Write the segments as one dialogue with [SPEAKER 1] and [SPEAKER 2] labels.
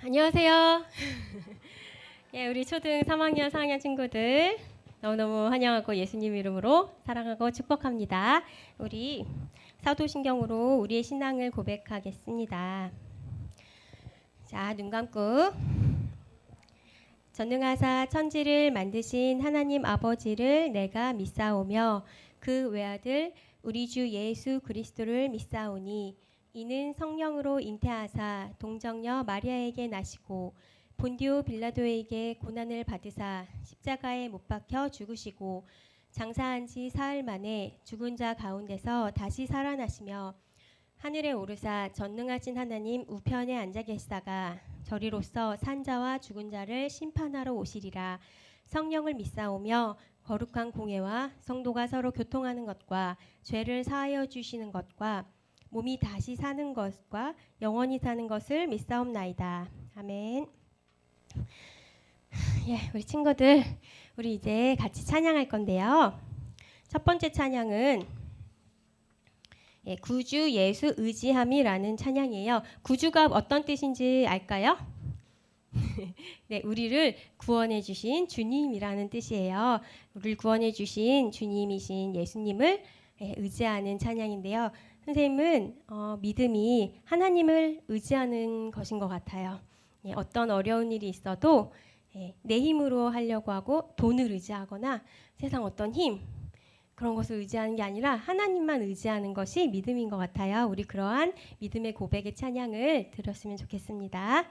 [SPEAKER 1] 안녕하세요. 예, 우리 초등 3학년, 4학년 친구들 너무너무 환영하고 예수님 이름으로 사랑하고 축복합니다. 우리 사도신경으로 우리의 신앙을 고백하겠습니다. 자, 눈 감고 전능하사 천지를 만드신 하나님 아버지를 내가 믿사오며 그 외아들 우리 주 예수 그리스도를 믿사오니 이는 성령으로 잉태하사 동정녀 마리아에게 나시고 본디오 빌라도에게 고난을 받으사 십자가에 못 박혀 죽으시고 장사한 지 사흘 만에 죽은 자 가운데서 다시 살아나시며 하늘에 오르사 전능하신 하나님 우편에 앉아 계시다가 저리로서 산자와 죽은 자를 심판하러 오시리라. 성령을 믿사오며 거룩한 공예와 성도가 서로 교통하는 것과 죄를 사하여 주시는 것과 몸이 다시 사는 것과 영원히 사는 것을 믿사옵나이다. 아멘. 예, 우리 친구들, 우리 이제 같이 찬양할 건데요. 첫 번째 찬양은 구주 예수 의지함이라는 찬양이에요. 구주가 어떤 뜻인지 알까요? 네, 우리를 구원해 주신 주님이라는 뜻이에요. 우리를 구원해 주신 주님이신 예수님을 의지하는 찬양인데요. 선생님은 믿음이 하나님을 의지하는 것인 것 같아요. 어떤 어려운 일이 있어도 내 힘으로 하려고 하고 돈을 의지하거나 세상 어떤 힘 그런 것을 의지하는 게 아니라 하나님만 의지하는 것이 믿음인 것 같아요. 우리 그러한 믿음의 고백의 찬양을 들었으면 좋겠습니다.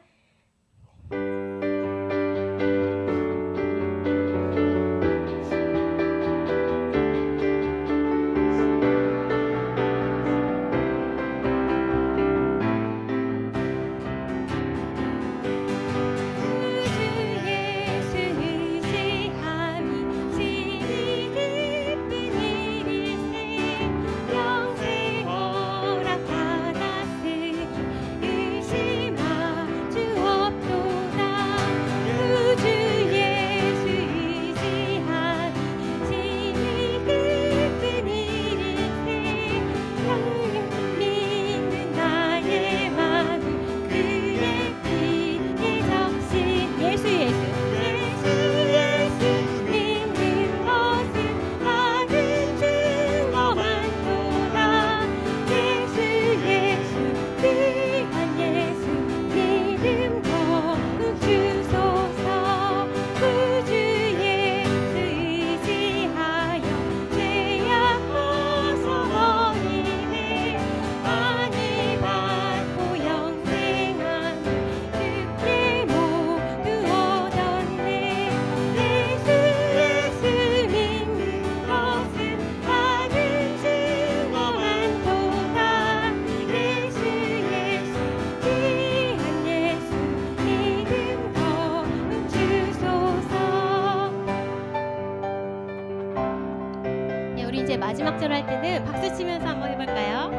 [SPEAKER 1] 마지막 절 할 때는 박수 치면서 한번 해볼까요?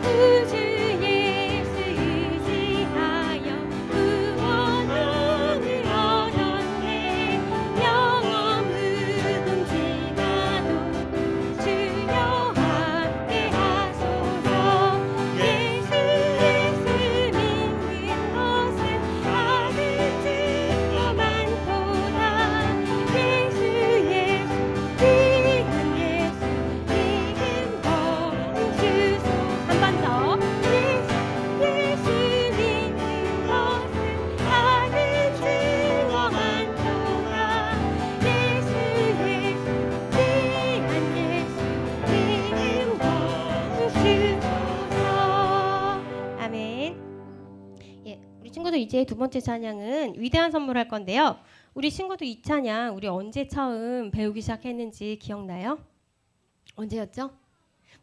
[SPEAKER 1] 구주 예수 의지하여 구원을 얻었네. 영원 무궁지가도 주여 함께 하소서. 예수 믿는 것은 다른 증거 많도다. 예수 친구들 이제 두 번째 찬양은 위대한 선물 할 건데요. 우리 친구들 이 찬양 우리 언제 처음 배우기 시작했는지 기억나요? 언제였죠?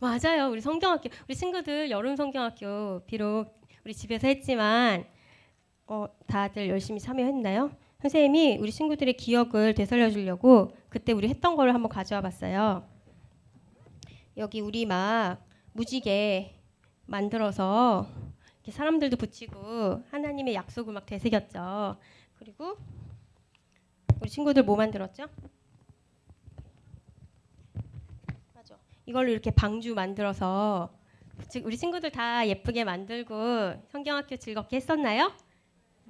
[SPEAKER 1] 맞아요. 우리 성경학교 우리 친구들 여름 성경학교 비록 우리 집에서 했지만 다들 열심히 참여했나요? 선생님이 우리 친구들의 기억을 되살려 주려고 그때 우리 했던 거를 한번 가져와 봤어요. 여기 우리 막 무지개 만들어서 이렇게 사람들도 붙이고 하나님의 약속을 막 되새겼죠. 그리고 우리 친구들 뭐 만들었죠? 맞아. 이걸로 이렇게 방주 만들어서 우리 친구들 다 예쁘게 만들고 성경학교 즐겁게 했었나요?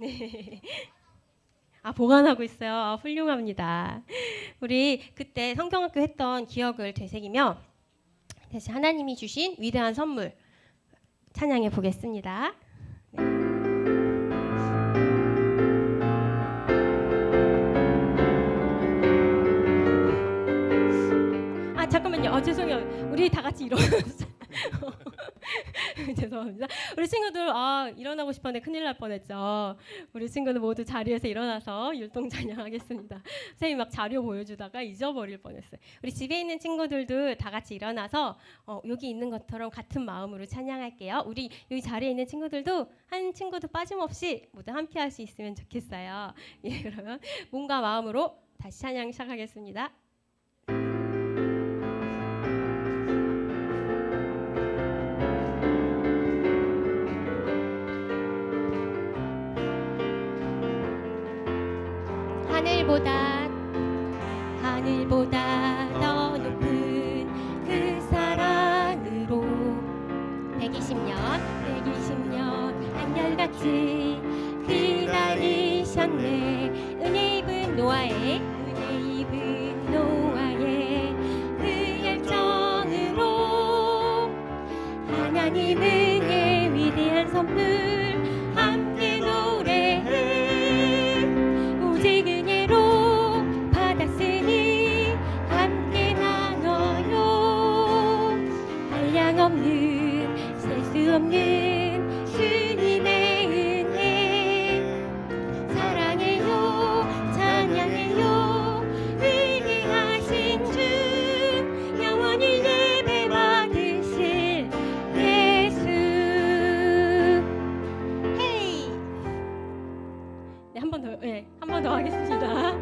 [SPEAKER 1] 네. 보관하고 있어요. 훌륭합니다. 우리 그때 성경학교 했던 기억을 되새기며 다시 하나님이 주신 위대한 선물 찬양해 보겠습니다. 네. 잠깐만요. 죄송해요. 우리 다 같이 일어났어요. 죄송합니다. 우리 친구들 일어나고 싶었는데 큰일 날 뻔했죠. 우리 친구들 모두 자리에서 일어나서 율동 찬양하겠습니다. 선생님 막 자료 보여주다가 잊어버릴 뻔했어요. 우리 집에 있는 친구들도 다 같이 일어나서 여기 있는 것처럼 같은 마음으로 찬양할게요. 우리 여기 자리에 있는 친구들도 한 친구도 빠짐없이 모두 함께할 수 있으면 좋겠어요. 예, 그러면 몸과 마음으로 다시 찬양 시작하겠습니다. 하늘보다 더 높은 그 사랑으로 120년 한결같이 기다리셨네. 은혜 입은 노아의 그 열정으로 하나님의 위대한 선물 함께 노래해. 오직 은혜로 받았으니 함께 나눠요. 한량없는 셀 수 없는 주님의 은혜 사랑해요. 찬양해요. 위대하신 주 영원히 예배 받으실 예수. 헤이. 네, 한 번 더 하겠습니다.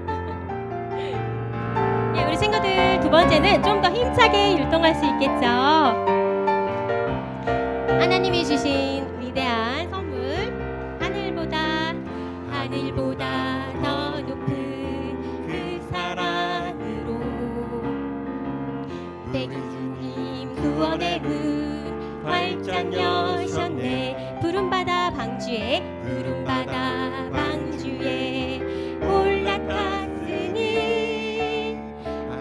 [SPEAKER 1] 네, 우리 친구들 두 번째는 좀 더 힘차게 율동할 수 있겠죠. 하나님이 주신 위대한 선물 하늘보다 더 높은 그 사랑으로 백이주님 구원의 문 활짝 여셨네. 푸른바다 방주에 올라탔으니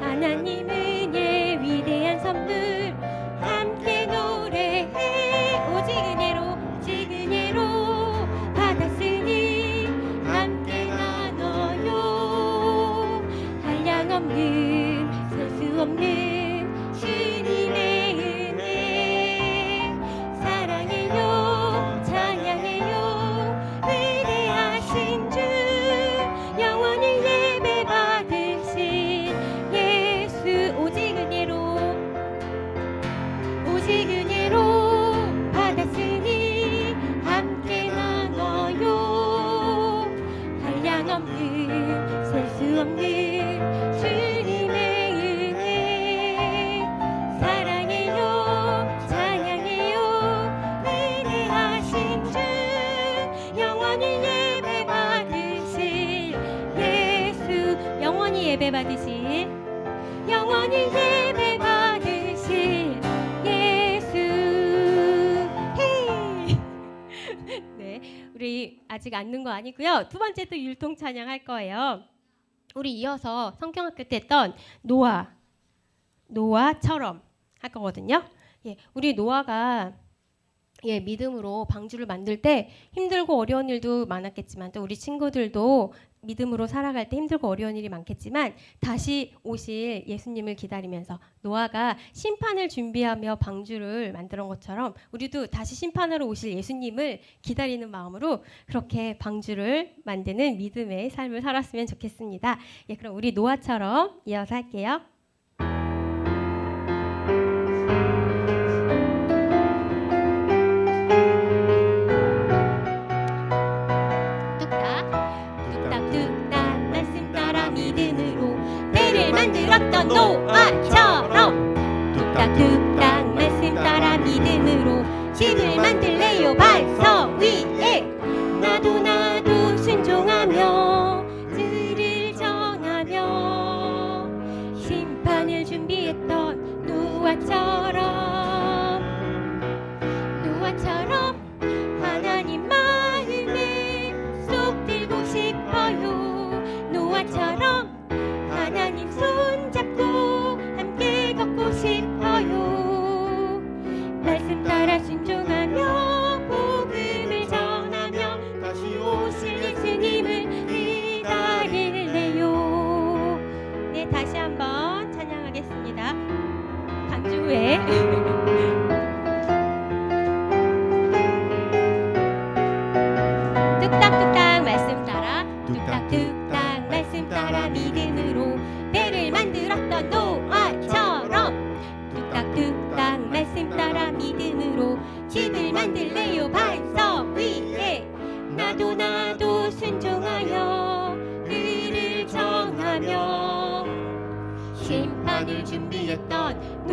[SPEAKER 1] 하나님은 예 위대한 선물 함께 노래해. 오직 은혜로 받았으니 함께 나눠요. 한량없는 셀 수 없는 주님의 은혜 사랑해요. 찬양해요. 위대하신 주 영원히 예배 받으신 예수. 오직 은혜로 받았으니 함께 나눠요. 한량없는 셀 수 없는 주님의 은혜 사랑해요. 찬양해요. 위대하신 주 영원히 예배 받으실 예수. 영원히 예배 받으실 예수. 헤이. 네, 우리 아직 앉는 거 아니고요. 두 번째 또 율동 찬양 할 거예요. 우리 이어서 성경학교 때 했던 노아처럼 할 거거든요. 예, 우리 노아가 믿음으로 방주를 만들 때 힘들고 어려운 일도 많았겠지만 또 우리 친구들도 믿음으로 살아갈 때 힘들고 어려운 일이 많겠지만 다시 오실 예수님을 기다리면서 노아가 심판을 준비하며 방주를 만드는 것처럼 우리도 다시 심판하러 오실 예수님을 기다리는 마음으로 그렇게 방주를 만드는 믿음의 삶을 살았으면 좋겠습니다. 예, 그럼 우리 노아처럼 이어서 할게요. 만들었던 노아처럼 뚝딱뚝딱 말씀 따라 믿음으로 집을 만들래요. 발석 위에 나도 순종하며 들을 전하며 심판을 준비했던 노아처럼 하나님 마음에 쏙 뚝딱뚝딱 말씀 따라 믿음으로 배를 만들었던 노아처럼 뚝딱뚝딱 말씀 따라 믿음으로 집을 만들래요 반석 위에 나도 순종하여 의를 정하며 심판을 준비했던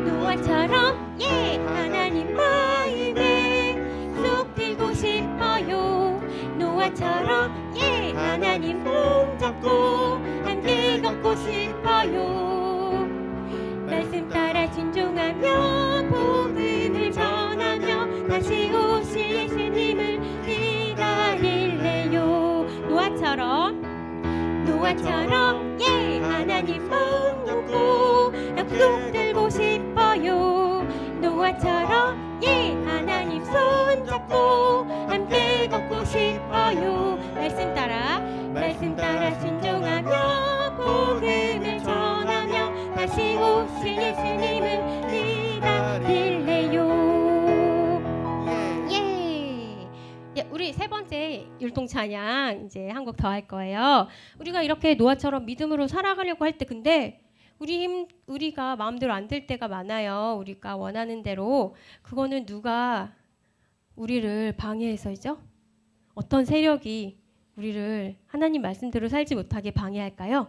[SPEAKER 1] 노아처럼 예 하나님 마음에 쏙 들고 싶어요. 노아처럼 예 하나님 손잡고 함께 걷고 싶어요. 말씀 따라 순종하며 복음을 전하며 다시 오실 예수님을 기다릴래요. 노아처럼 예 하나님 손잡고 약속 들고 싶어요. 노아처럼 예 하나님 손잡고 함께 걷고 싶어요. 말씀 따라 순종하며 복음을 전하며 다시 오실 예수님을 기다릴래요. 우리 세 번째 율동 찬양 이제 한 곡 더 할 거예요. 우리가 이렇게 노아처럼 믿음으로 살아가려고 할 때 근데 우리가 마음대로 안 될 때가 많아요. 우리가 원하는 대로. 그거는 누가 우리를 방해해서죠? 어떤 세력이 우리를 하나님 말씀대로 살지 못하게 방해할까요?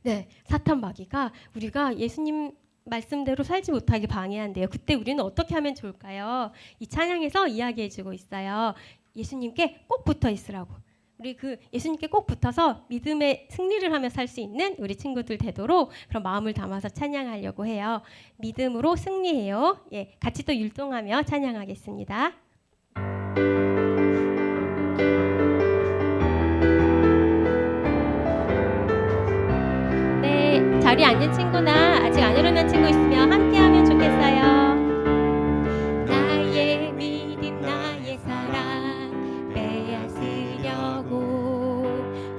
[SPEAKER 1] 네, 사탄 마귀가 우리가 예수님 말씀대로 살지 못하게 방해한대요. 그때 우리는 어떻게 하면 좋을까요? 이 찬양에서 이야기해주고 있어요. 예수님께 꼭 붙어 있으라고. 우리 예수님께 꼭 붙어서 믿음의 승리를 하며 살 수 있는 우리 친구들 되도록 그런 마음을 담아서 찬양하려고 해요. 믿음으로 승리해요. 예, 같이 또 율동하며 찬양하겠습니다. 네, 자리에 앉은 친구나 아직 안 일어난 친구 있으면 함께 하면 좋겠어요. 나의 믿음 나의 사랑 빼앗으려고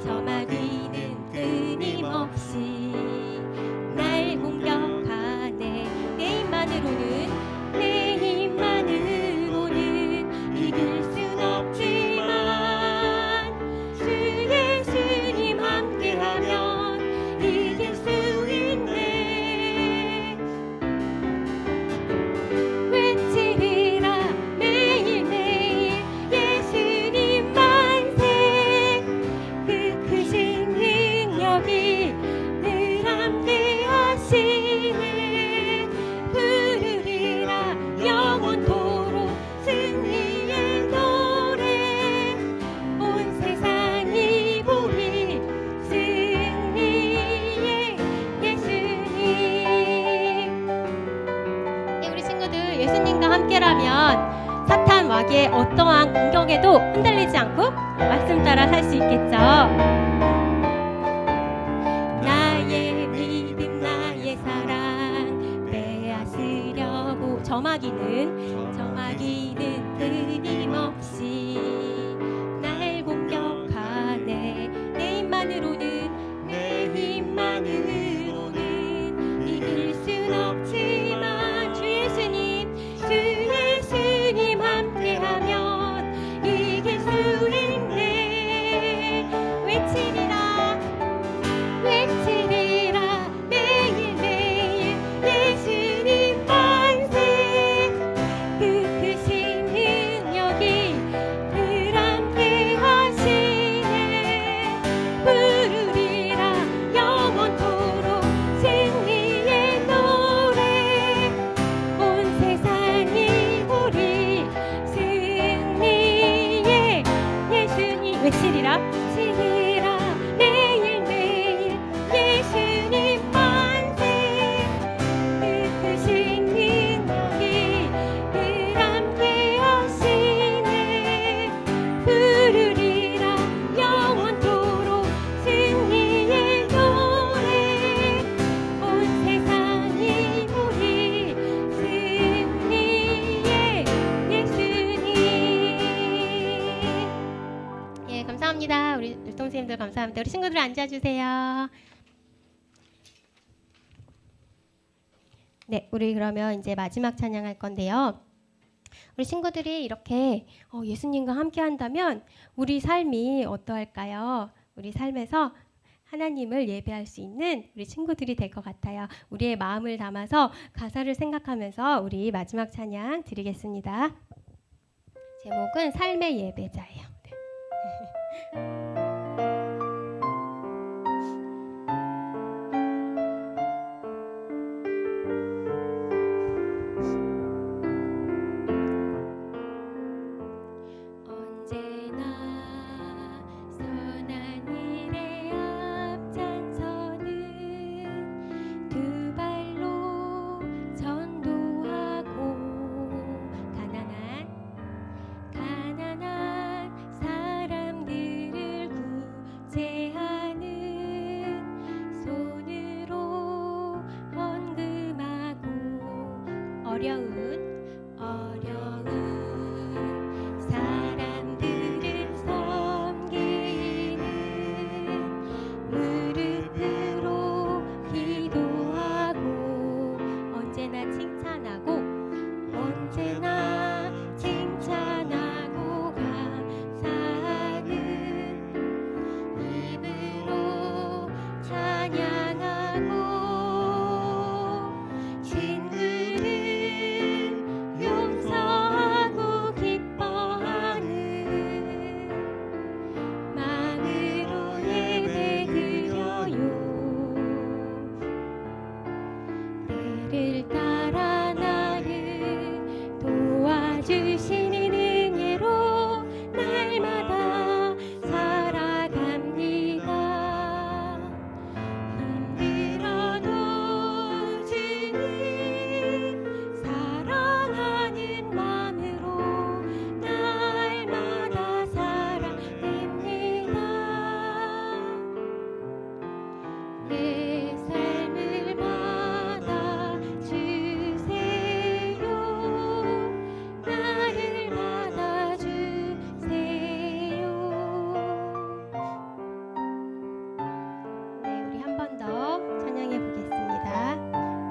[SPEAKER 1] 저 마귀는 끊임없이 날 공격하네. 내 힘만으로는 이길 순 없지만 주 예수님 함께하면 이길 수 있네. 외치리라 매일매일 예수님 만세. 그 크신 능력이 늘 함께 하시네. 부르리라 영원토록 승리의 노래. 온 세상이 보리 승리의 예수님. 네, 우리 친구들 예수님과 함께라면 사탄 마귀의 어떠한 공격에도 흔들리지 않고 말씀 따라 살 수 있겠죠. 나의 믿음 나의 사랑 빼앗으려고 저 마귀는 끊임없이 날 공격하네. 내 힘만으로는 이길 순 없지만 주 예수님 함께하면 이길 수 있네. 외치리라 매일매일 예수님 만세. 그 크신 능력이 늘 함께 하시네. 부르리라 영원토록 승리의 노래. 온 세상이 보리 승리의 예수님. 외치리라 매일매일 예수님 만세. 그 크신 능력이 늘 함께 하시네. 부르리라 영원토록 승리의 노래. 온 세상이 보리 승리의 예수님. 예, 감사합니다. 우리 율동생님들 감사합니다. 우리 친구들 앉아주세요. 네, 우리 그러면 이제 마지막 찬양할 건데요. 우리 친구들이 이렇게 예수님과 함께 한다면 우리 삶이 어떠할까요? 우리 삶에서 하나님을 예배할 수 있는 우리 친구들이 될 것 같아요. 우리의 마음을 담아서 가사를 생각하면서 우리 마지막 찬양 드리겠습니다. 제목은 삶의 예배자예요. 네.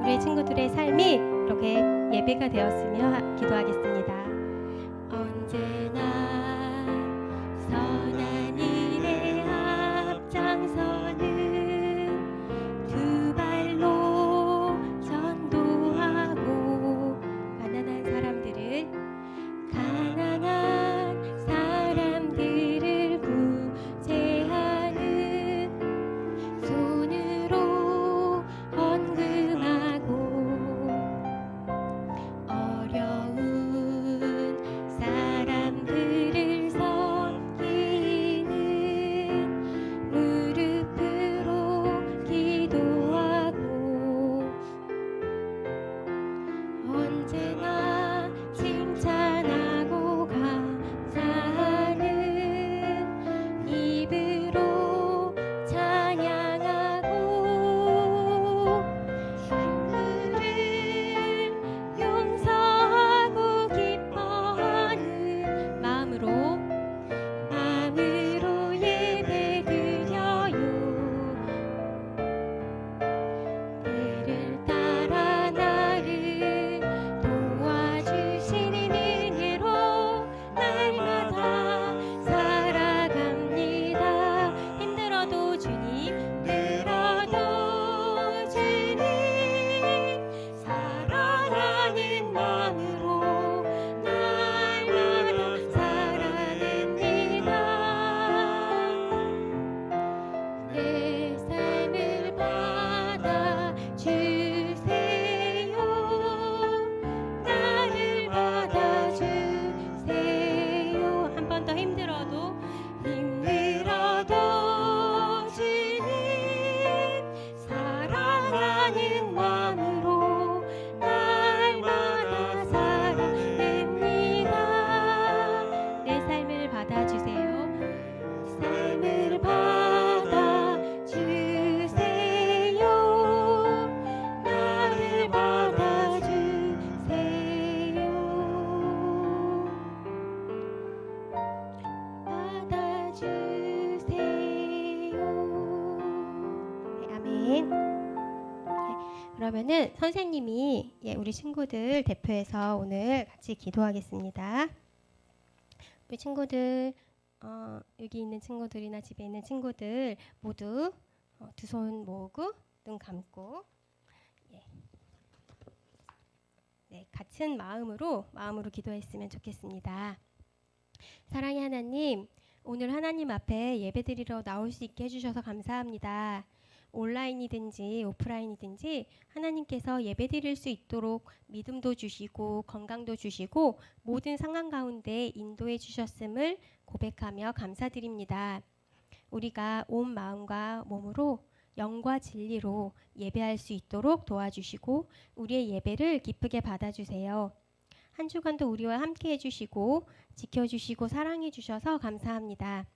[SPEAKER 1] 우리 친구들의 삶이 이렇게 예배가 되었으며 기도하겠습니다. 언제나 선한 일에 앞장서는 두 발로 전도하고 가난한 사람들을 구제하는 손으로 헌금하고 어려운 그러면은 선생님이 우리 친구들 대표해서 오늘 같이 기도하겠습니다. 우리 친구들 여기 있는 친구들이나 집에 있는 친구들 모두 두 손 모으고 눈 감고 같은 마음으로 기도했으면 좋겠습니다. 사랑의 하나님, 오늘 하나님 앞에 예배드리러 나올 수 있게 해주셔서 감사합니다. 온라인이든지 오프라인이든지 하나님께서 예배드릴 수 있도록 믿음도 주시고 건강도 주시고 모든 상황 가운데 인도해 주셨음을 고백하며 감사드립니다. 우리가 온 마음과 몸으로 영과 진리로 예배할 수 있도록 도와주시고 우리의 예배를 기쁘게 받아주세요. 한 주간도 우리와 함께 해주시고 지켜주시고 사랑해주셔서 감사합니다.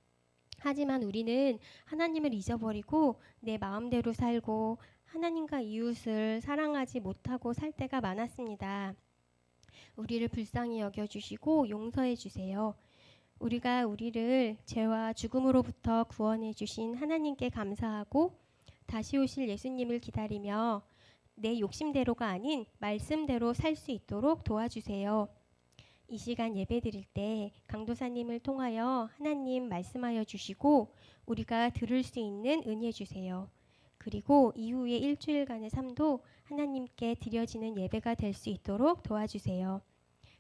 [SPEAKER 1] 하지만 우리는 하나님을 잊어버리고 내 마음대로 살고 하나님과 이웃을 사랑하지 못하고 살 때가 많았습니다. 우리를 불쌍히 여겨주시고 용서해주세요. 우리가 우리를 죄와 죽음으로부터 구원해 주신 하나님께 감사하고 다시 오실 예수님을 기다리며 내 욕심대로가 아닌 말씀대로 살 수 있도록 도와주세요. 이 시간 예배드릴 때 강도사님을 통하여 하나님 말씀하여 주시고 우리가 들을 수 있는 은혜 주세요. 그리고 이후의 일주일간의 삶도 하나님께 드려지는 예배가 될 수 있도록 도와주세요.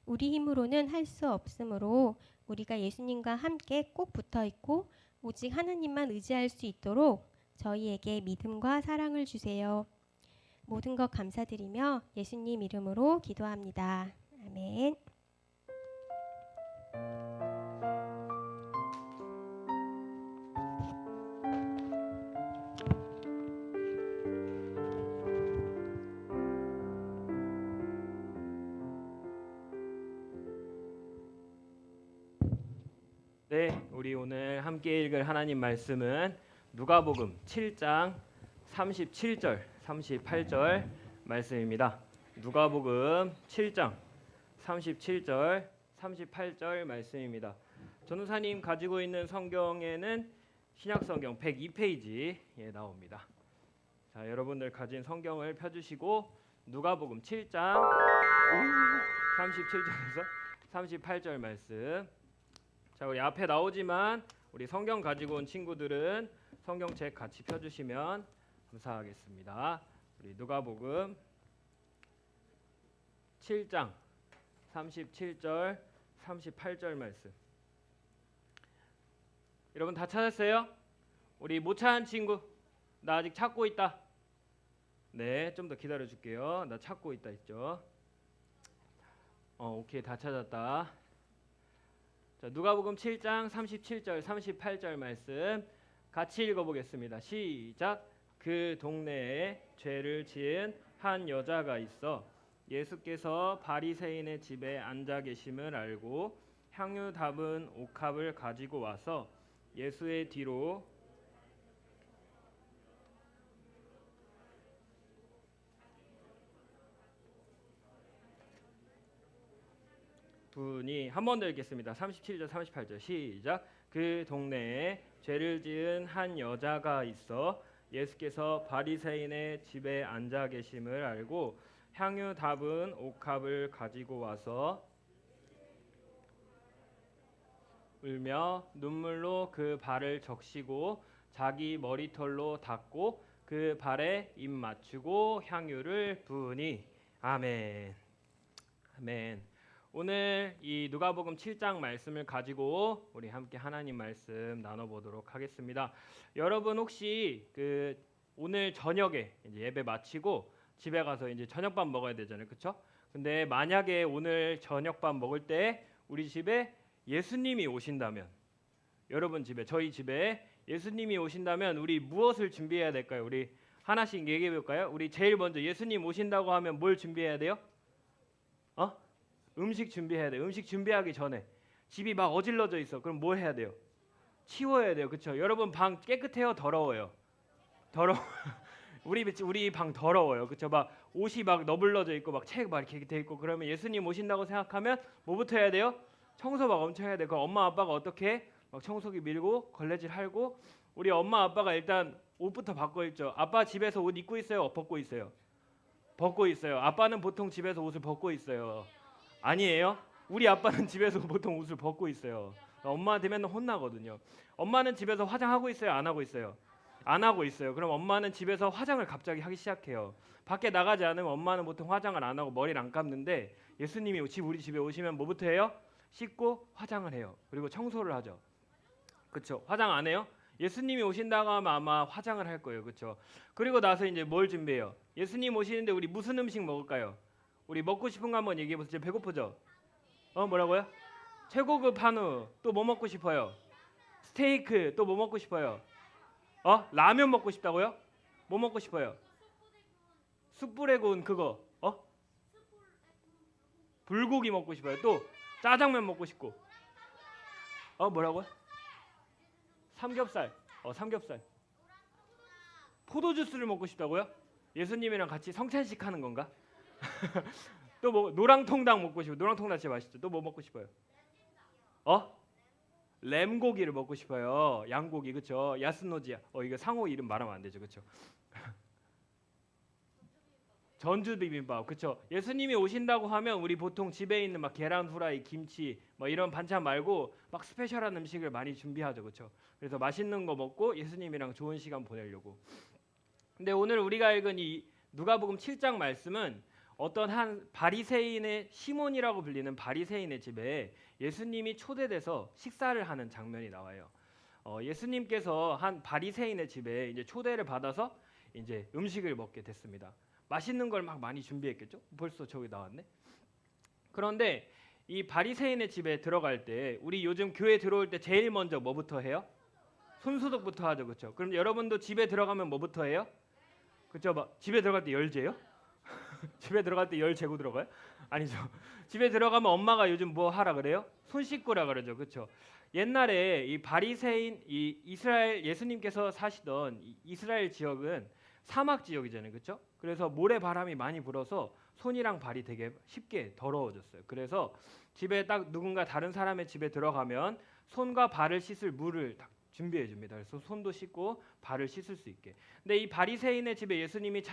[SPEAKER 1] 우리 힘으로는 할 수 없으므로 우리가 예수님과 함께 꼭 붙어 있고 오직 하나님만 의지할 수 있도록 저희에게 믿음과 사랑을 주세요. 모든 것 감사드리며 예수님 이름으로 기도합니다. 아멘.
[SPEAKER 2] 네, 우리 오늘 함께 읽을 하나님 말씀은 누가복음 7장 37절, 38절 말씀입니다. 누가복음 7장 37절, 38절 말씀입니다. 전우사님 가지고 있는 성경에는 신약성경 102페이지에 나옵니다. 자, 여러분들 가진 성경을 펴주시고 누가복음 7장 37절에서 38절 말씀. 자, 우리 앞에 나오지만 우리 성경 가지고 온 친구들은 성경책 같이 펴주시면 감사하겠습니다. 우리 누가복음 7장 37절 38절 말씀. 여러분 다 찾았어요? 우리 못 찾은 친구, 나 아직 찾고 있다. 네, 좀 더 기다려 줄게요. 나 찾고 있다 했죠. 오케이, 다 찾았다. 자, 누가복음 7장 37절 38절 말씀 같이 읽어보겠습니다. 시작. 그 동네에 죄를 지은 한 여자가 있어 예수께서 바리새인의 집에 앉아 계심을 알고 향유 담은 옥합을 가지고 와서 예수의 뒤로 분이 한 번 더 읽겠습니다. 37절 38절 시작. 그 동네에 죄를 지은 한 여자가 있어 예수께서 바리새인의 집에 앉아 계심을 알고 향유 담은 옥합을 가지고 와서 울며 눈물로 그 발을 적시고 자기 머리털로 닦고 그 발에 입 맞추고 향유를 부으니. 아멘. 아멘. 오늘 이 누가복음 7장 말씀을 가지고 우리 함께 하나님 말씀 나눠보도록 하겠습니다. 여러분 혹시 오늘 저녁에 이제 예배 마치고 집에 가서 이제 저녁밥 먹어야 되잖아요, 그렇죠? 근데 만약에 오늘 저녁밥 먹을 때 우리 집에 예수님이 오신다면, 여러분 집에, 저희 집에 예수님이 오신다면 우리 무엇을 준비해야 될까요? 우리 하나씩 얘기해 볼까요? 우리 제일 먼저 예수님 오신다고 하면 뭘 준비해야 돼요? 음식 준비해야 돼요. 음식 준비하기 전에 집이 막 어질러져 있어. 그럼 뭐 해야 돼요? 치워야 돼요. 그렇죠? 여러분 방 깨끗해요? 더러워요? 더러워. 우리 방 더러워요. 그렇죠? 막 옷이 막 너불러져 있고 막 책 막 이렇게 돼 있고 그러면 예수님 오신다고 생각하면 뭐부터 해야 돼요? 청소 막 엄청 해야 돼. 그 엄마 아빠가 어떻게 막 청소기 밀고 걸레질 할고 우리 엄마 아빠가 일단 옷부터 바꿔 입죠. 아빠 집에서 옷 입고 있어요? 벗고 있어요? 벗고 있어요. 아빠는 보통 집에서 옷을 벗고 있어요. 아니에요? 우리 아빠는 집에서 보통 옷을 벗고 있어요. 엄마한테 맨날 혼나거든요. 엄마는 집에서 화장하고 있어요? 안 하고 있어요? 안 하고 있어요. 그럼 엄마는 집에서 화장을 갑자기 하기 시작해요. 밖에 나가지 않으면 엄마는 보통 화장을 안 하고 머리를 안 감는데 예수님이 우리 집에 오시면 뭐부터 해요? 씻고 화장을 해요. 그리고 청소를 하죠. 그렇죠? 화장 안 해요? 예수님이 오신다고 하면 아마 화장을 할 거예요. 그렇죠? 그리고 나서 이제 뭘 준비해요? 예수님 오시는데 우리 무슨 음식 먹을까요? 우리 먹고 싶은 거 한번 얘기해 보세요. 배고프죠? 뭐라고요? 최고급 한우. 또 뭐 먹고 싶어요? 스테이크. 또 뭐 먹고 싶어요? 라면 먹고 싶다고요? 뭐 먹고 싶어요? 숯불에 구운 그거. 불고기 먹고 싶어요. 또 짜장면 먹고 싶고. 뭐라고요? 삼겹살. 삼겹살. 포도주스를 먹고 싶다고요? 예수님이랑 같이 성찬식 하는 건가? 또 뭐 노랑통닭 먹고 싶어요. 노랑통닭 진짜 맛있죠. 또 뭐 먹고 싶어요? 램고기를 먹고 싶어요. 양고기. 그쵸? 야스노지야. 이거 상호 이름 말하면 안 되죠. 그쵸? 전주 비빔밥. 그쵸? 예수님이 오신다고 하면 우리 보통 집에 있는 막 계란 후라이, 김치 뭐 이런 반찬 말고 막 스페셜한 음식을 많이 준비하죠. 그쵸? 그래서 맛있는 거 먹고 예수님이랑 좋은 시간 보내려고. 근데 오늘 우리가 읽은 이 누가복음 7장 말씀은 어떤 한 바리새인의 시몬이라고 불리는 바리새인의 집에 예수님이 초대돼서 식사를 하는 장면이 나와요. 예수님께서 한 바리새인의 집에 이제 초대를 받아서 이제 음식을 먹게 됐습니다. 맛있는 걸 막 많이 준비했겠죠? 벌써 저기 나왔네. 그런데 이 바리새인의 집에 들어갈 때 우리 요즘 교회 들어올 때 제일 먼저 뭐부터 해요? 손소독부터 하죠. 그렇죠? 그럼 여러분도 집에 들어가면 뭐부터 해요? 그렇죠? 막 집에 들어갈 때 열재요? 집에 들어갈 때 열 재고 들어가요? 아니죠. 집에 들어가면 엄마가 요즘 뭐 하라 그래요? 손 씻고라 그러죠. 그렇죠? 옛날에 이 바리새인 이 이스라엘 예수님께서 사시던 이스라엘 지역은 사막 지역이잖아요. 그렇죠? 그래서 모래 바람이 많이 불어서 손이랑 발이 되게 쉽게 더러워졌어요. 그래서 집에 딱 누군가 다른 사람의 집에 들어가면 손과 발을 씻을 물을 딱 준비해 줍니다. 그래서 손도 씻고 발을 씻을 수 있게. 근데 이 바리새인의 집에 예수님이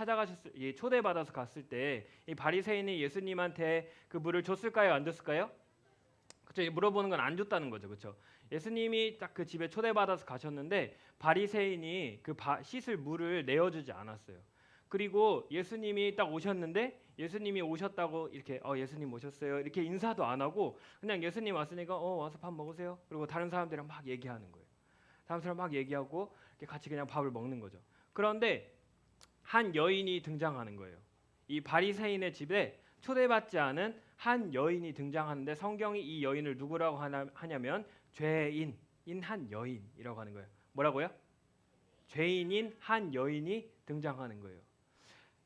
[SPEAKER 2] 초대받아서 갔을 때 이 바리새인이 예수님한테 그 물을 줬을까요? 안 줬을까요? 그렇죠. 물어보는 건 안 줬다는 거죠. 그렇죠. 예수님이 딱 그 집에 초대받아서 가셨는데 바리새인이 그 씻을 물을 내어주지 않았어요. 그리고 예수님이 딱 오셨는데 예수님이 오셨다고 이렇게 예수님 오셨어요 이렇게 인사도 안 하고 그냥 예수님 왔으니까 와서 밥 먹으세요. 그리고 다른 사람들이랑 막 얘기하는 거예요. 다른 사람 막 얘기하고 이렇게 같이 그냥 밥을 먹는 거죠. 그런데 한 여인이 등장하는 거예요. 이 바리새인의 집에 초대받지 않은 한 여인이 등장하는데 성경이 이 여인을 누구라고 하냐면 죄인인 한 여인이라고 하는 거예요. 뭐라고요? 죄인인 한 여인이 등장하는 거예요.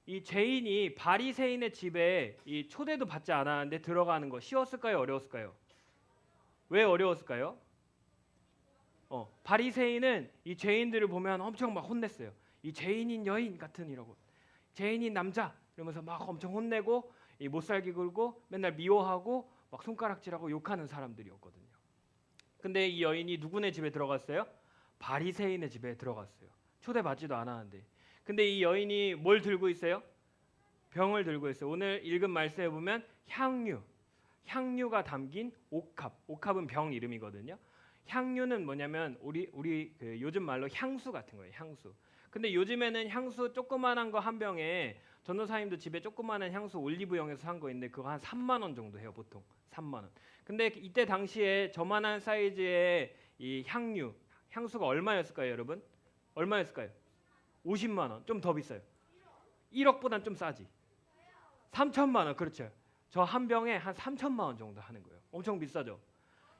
[SPEAKER 2] 이 죄인이 바리새인의 집에 이 초대도 받지 않았는데 들어가는 거 쉬웠을까요? 어려웠을까요? 왜 어려웠을까요? 바리새인은 이 죄인들을 보면 엄청 막 혼냈어요. 이 죄인인 여인 같은 이라고, 죄인인 남자 이러면서 막 엄청 혼내고 이 못살게 굴고 맨날 미워하고 막 손가락질하고 욕하는 사람들이었거든요. 근데 이 여인이 누구네 집에 들어갔어요? 바리새인의 집에 들어갔어요. 초대받지도 않았는데. 근데 이 여인이 뭘 들고 있어요? 병을 들고 있어요. 오늘 읽은 말씀에 보면 향유가 담긴 옥합은 병 이름이거든요. 향유는 뭐냐면 우리 그 요즘 말로 향수 같은 거예요. 향수. 근데 요즘에는 향수 조그만한 거 한 병에 전도사님도 집에 조그만한 향수 올리브영에서 산 거 있는데 그거 한 3만 원 정도 해요. 보통 3만 원. 근데 이때 당시에 저만한 사이즈의 이 향수가 얼마였을까요, 여러분? 얼마였을까요? 50만 원. 좀 더 비싸요. 1억보단 좀 싸지. 3천만 원. 그렇죠. 저 한 병에 한 3천만 원 정도 하는 거예요. 엄청 비싸죠.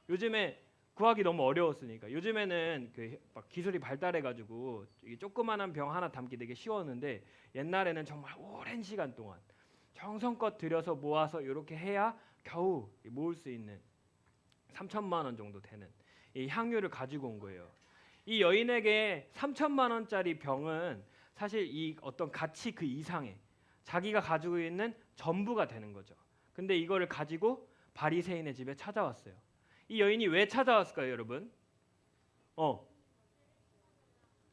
[SPEAKER 2] 요즘에 구하기 너무 어려웠으니까. 요즘에는 막 기술이 발달해가지고 이 조그만한 병 하나 담기 되게 쉬웠는데 옛날에는 정말 오랜 시간 동안 정성껏 들여서 모아서 이렇게 해야 겨우 모을 수 있는 3천만 원 정도 되는 이 향유를 가지고 온 거예요. 이 여인에게 3천만 원짜리 병은 사실 이 어떤 가치 그 이상의 자기가 가지고 있는 전부가 되는 거죠. 근데 이거를 가지고 바리새인의 집에 찾아왔어요. 이 여인이 왜 찾아왔을까요, 여러분?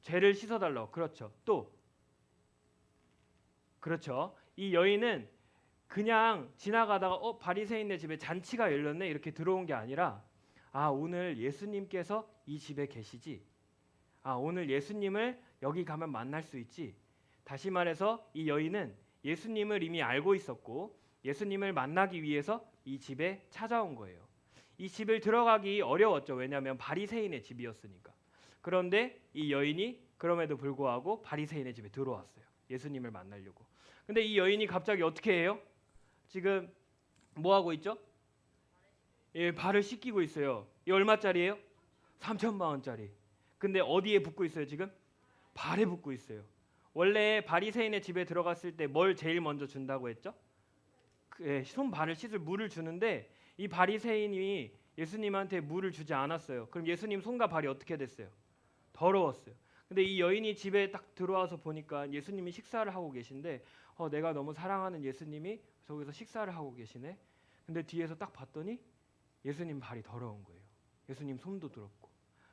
[SPEAKER 2] 죄를 씻어달라고. 그렇죠. 또 그렇죠. 이 여인은 그냥 지나가다가 바리새인네 집에 잔치가 열렸네 이렇게 들어온 게 아니라 오늘 예수님께서 이 집에 계시지. 오늘 예수님을 여기 가면 만날 수 있지. 다시 말해서 이 여인은 예수님을 이미 알고 있었고 예수님을 만나기 위해서 이 집에 찾아온 거예요. 이 집을 들어가기 어려웠죠. 왜냐하면 바리새인의 집이었으니까. 그런데 이 여인이 그럼에도 불구하고 바리새인의 집에 들어왔어요. 예수님을 만나려고. 근데 이 여인이 갑자기 어떻게 해요? 지금 뭐 하고 있죠? 발을 씻기고 있어요. 이 얼마짜리예요? 3천만 원짜리. 근데 어디에 붓고 있어요 지금? 발에 붓고 있어요. 원래 바리새인의 집에 들어갔을 때 뭘 제일 먼저 준다고 했죠? 손 발을 씻을 물을 주는데 이 바리새인이 예수님한테 물을 주지 않았어요. 그럼 예수님 손과 발이 어떻게 됐어요? 더러웠어요. 근데 이 여인이 집에 딱 들어와서 보니까 예수님이 식사를 하고 계신데 내가 너무 사랑하는 예수님이 저기서 식사를 하고 계시네. 근데 뒤에서 딱 봤더니 예수님 발이 더러운 거예요. 예수님 손도 더럽고.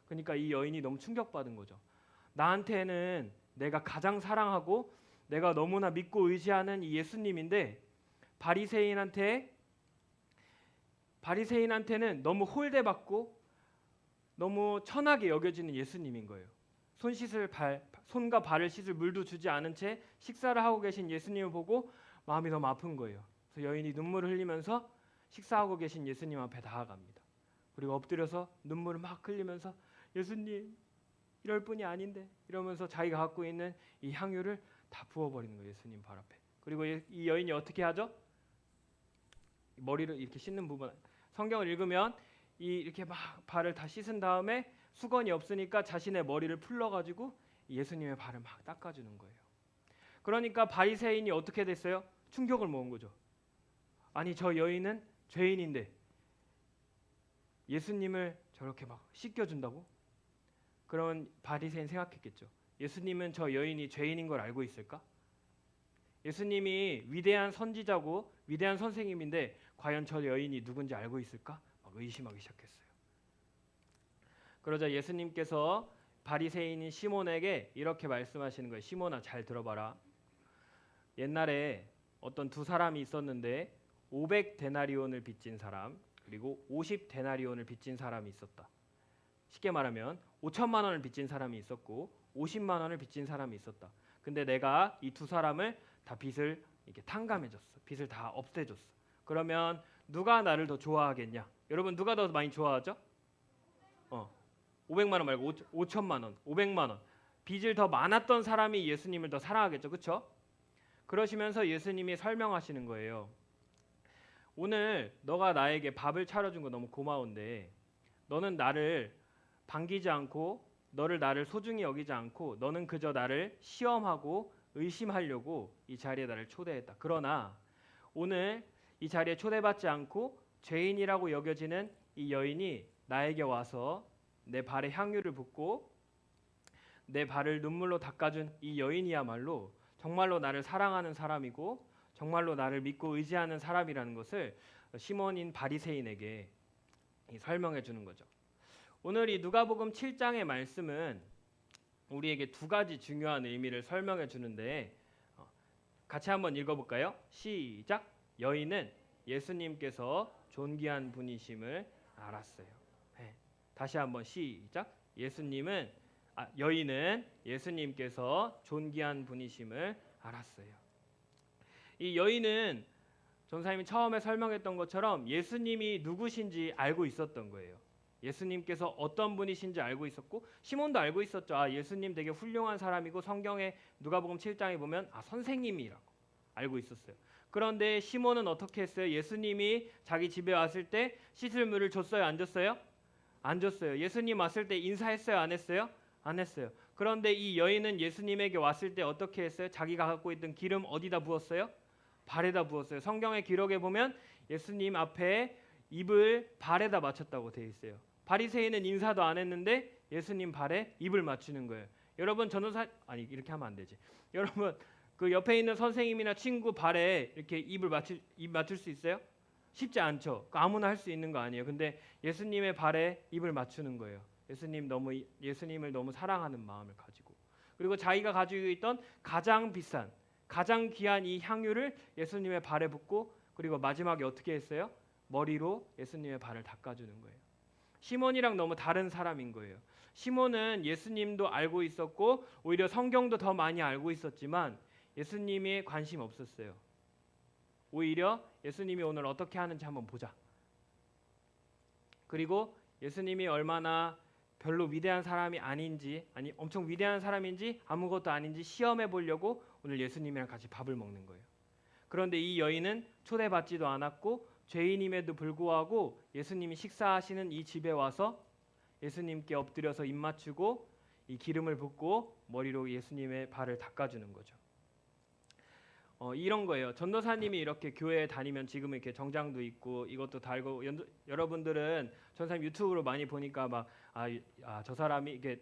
[SPEAKER 2] 그러니까 이 여인이 너무 충격받은 거죠. 나한테는 내가 가장 사랑하고 내가 너무나 믿고 의지하는 이 예수님인데 바리새인한테는 너무 홀대받고 너무 천하게 여겨지는 예수님인 거예요. 손과 발을 씻을 물도 주지 않은 채 식사를 하고 계신 예수님을 보고 마음이 너무 아픈 거예요. 그래서 여인이 눈물을 흘리면서 식사하고 계신 예수님 앞에 나아갑니다. 그리고 엎드려서 눈물을 막 흘리면서 예수님 이럴 뿐이 아닌데 이러면서 자기가 갖고 있는 이 향유를 다 부어버리는 거예요. 예수님 발 앞에. 그리고 이 여인이 어떻게 하죠? 머리를 이렇게 씻는 부분 성경을 읽으면 이렇게 막 발을 다 씻은 다음에 수건이 없으니까 자신의 머리를 풀러가지고 예수님의 발을 막 닦아주는 거예요. 그러니까 바리새인이 어떻게 됐어요? 충격을 먹은 거죠. 아니 저 여인은 죄인인데 예수님을 저렇게 막 씻겨준다고? 그런 바리새인 생각했겠죠. 예수님은 저 여인이 죄인인 걸 알고 있을까? 예수님이 위대한 선지자고 위대한 선생님인데 과연 저 여인이 누군지 알고 있을까? 막 의심하기 시작했어요. 그러자 예수님께서 바리새인인 시몬에게 이렇게 말씀하시는 거예요. 시몬아 잘 들어봐라. 옛날에 어떤 두 사람이 있었는데 500데나리온을 빚진 사람 그리고 50데나리온을 빚진 사람이 있었다. 쉽게 말하면 5천만 원을 빚진 사람이 있었고 50만 원을 빚진 사람이 있었다. 근데 내가 이 두 사람을 다 빚을 이렇게 탕감해줬어. 빚을 다 없애줬어. 그러면 누가 나를 더 좋아하겠냐? 여러분 누가 더 많이 좋아하죠? 500만 원 말고 5천만 원, 500만 원. 빚을 더 많았던 사람이 예수님을 더 사랑하겠죠. 그렇죠? 그러시면서 예수님이 설명하시는 거예요. 오늘 너가 나에게 밥을 차려준 거 너무 고마운데 너는 나를 반기지 않고 나를 소중히 여기지 않고 너는 그저 나를 시험하고 의심하려고 이 자리에 나를 초대했다. 그러나 오늘 이 자리에 초대받지 않고 죄인이라고 여겨지는 이 여인이 나에게 와서 내 발에 향유를 붓고 내 발을 눈물로 닦아준 이 여인이야말로 정말로 나를 사랑하는 사람이고 정말로 나를 믿고 의지하는 사람이라는 것을 시몬인 바리새인에게 설명해 주는 거죠. 오늘 이 누가복음 7장의 말씀은 우리에게 두 가지 중요한 의미를 설명해 주는데 같이 한번 읽어볼까요? 시작. 여인은 예수님께서 존귀한 분이심을 알았어요. 네. 다시 한번 시작. 여인은 예수님께서 존귀한 분이심을 알았어요. 이 여인은 전사님이 처음에 설명했던 것처럼 예수님이 누구신지 알고 있었던 거예요. 예수님께서 어떤 분이신지 알고 있었고 시몬도 알고 있었죠. 예수님 되게 훌륭한 사람이고 성경에 누가복음 7장에 보면 선생님이라고 알고 있었어요. 그런데 시몬은 어떻게 했어요? 예수님이 자기 집에 왔을 때 씻을 물을 줬어요? 안 줬어요? 안 줬어요. 예수님 왔을 때 인사했어요? 안 했어요? 안 했어요. 그런데 이 여인은 예수님에게 왔을 때 어떻게 했어요? 자기가 갖고 있던 기름 어디다 부었어요? 발에다 부었어요. 성경의 기록에 보면 예수님 앞에 입을 발에다 맞췄다고 되어 있어요. 바리새인은 인사도 안 했는데 예수님 발에 입을 맞추는 거예요. 여러분 이렇게 하면 안 되지. 여러분 그 옆에 있는 선생님이나 친구 발에 이렇게 입 맞출 수 있어요? 쉽지 않죠. 아무나 할 수 있는 거 아니에요. 근데 예수님의 발에 입을 맞추는 거예요. 예수님을 너무 사랑하는 마음을 가지고 그리고 자기가 가지고 있던 가장 비싼 가장 귀한 이 향유를 예수님의 발에 붓고 그리고 마지막에 어떻게 했어요? 머리로 예수님의 발을 닦아주는 거예요. 시몬이랑 너무 다른 사람인 거예요. 시몬은 예수님도 알고 있었고 오히려 성경도 더 많이 알고 있었지만 예수님이 관심 없었어요. 오히려 예수님이 오늘 어떻게 하는지 한번 보자. 그리고 예수님이 얼마나 별로 위대한 사람이 아닌지, 아니 엄청 위대한 사람인지 아무것도 아닌지 시험해 보려고 오늘 예수님이랑 같이 밥을 먹는 거예요. 그런데 이 여인은 초대받지도 않았고 죄인임에도 불구하고 예수님이 식사하시는 이 집에 와서 예수님께 엎드려서 입 맞추고 이 기름을 붓고 머리로 예수님의 발을 닦아주는 거죠. 이런 거예요. 전도사님이 이렇게 교회에 다니면 지금은 이렇게 정장도 있고 이것도 달고 여러분들은 전도사님 유튜브로 많이 보니까 막 저 사람이 이렇게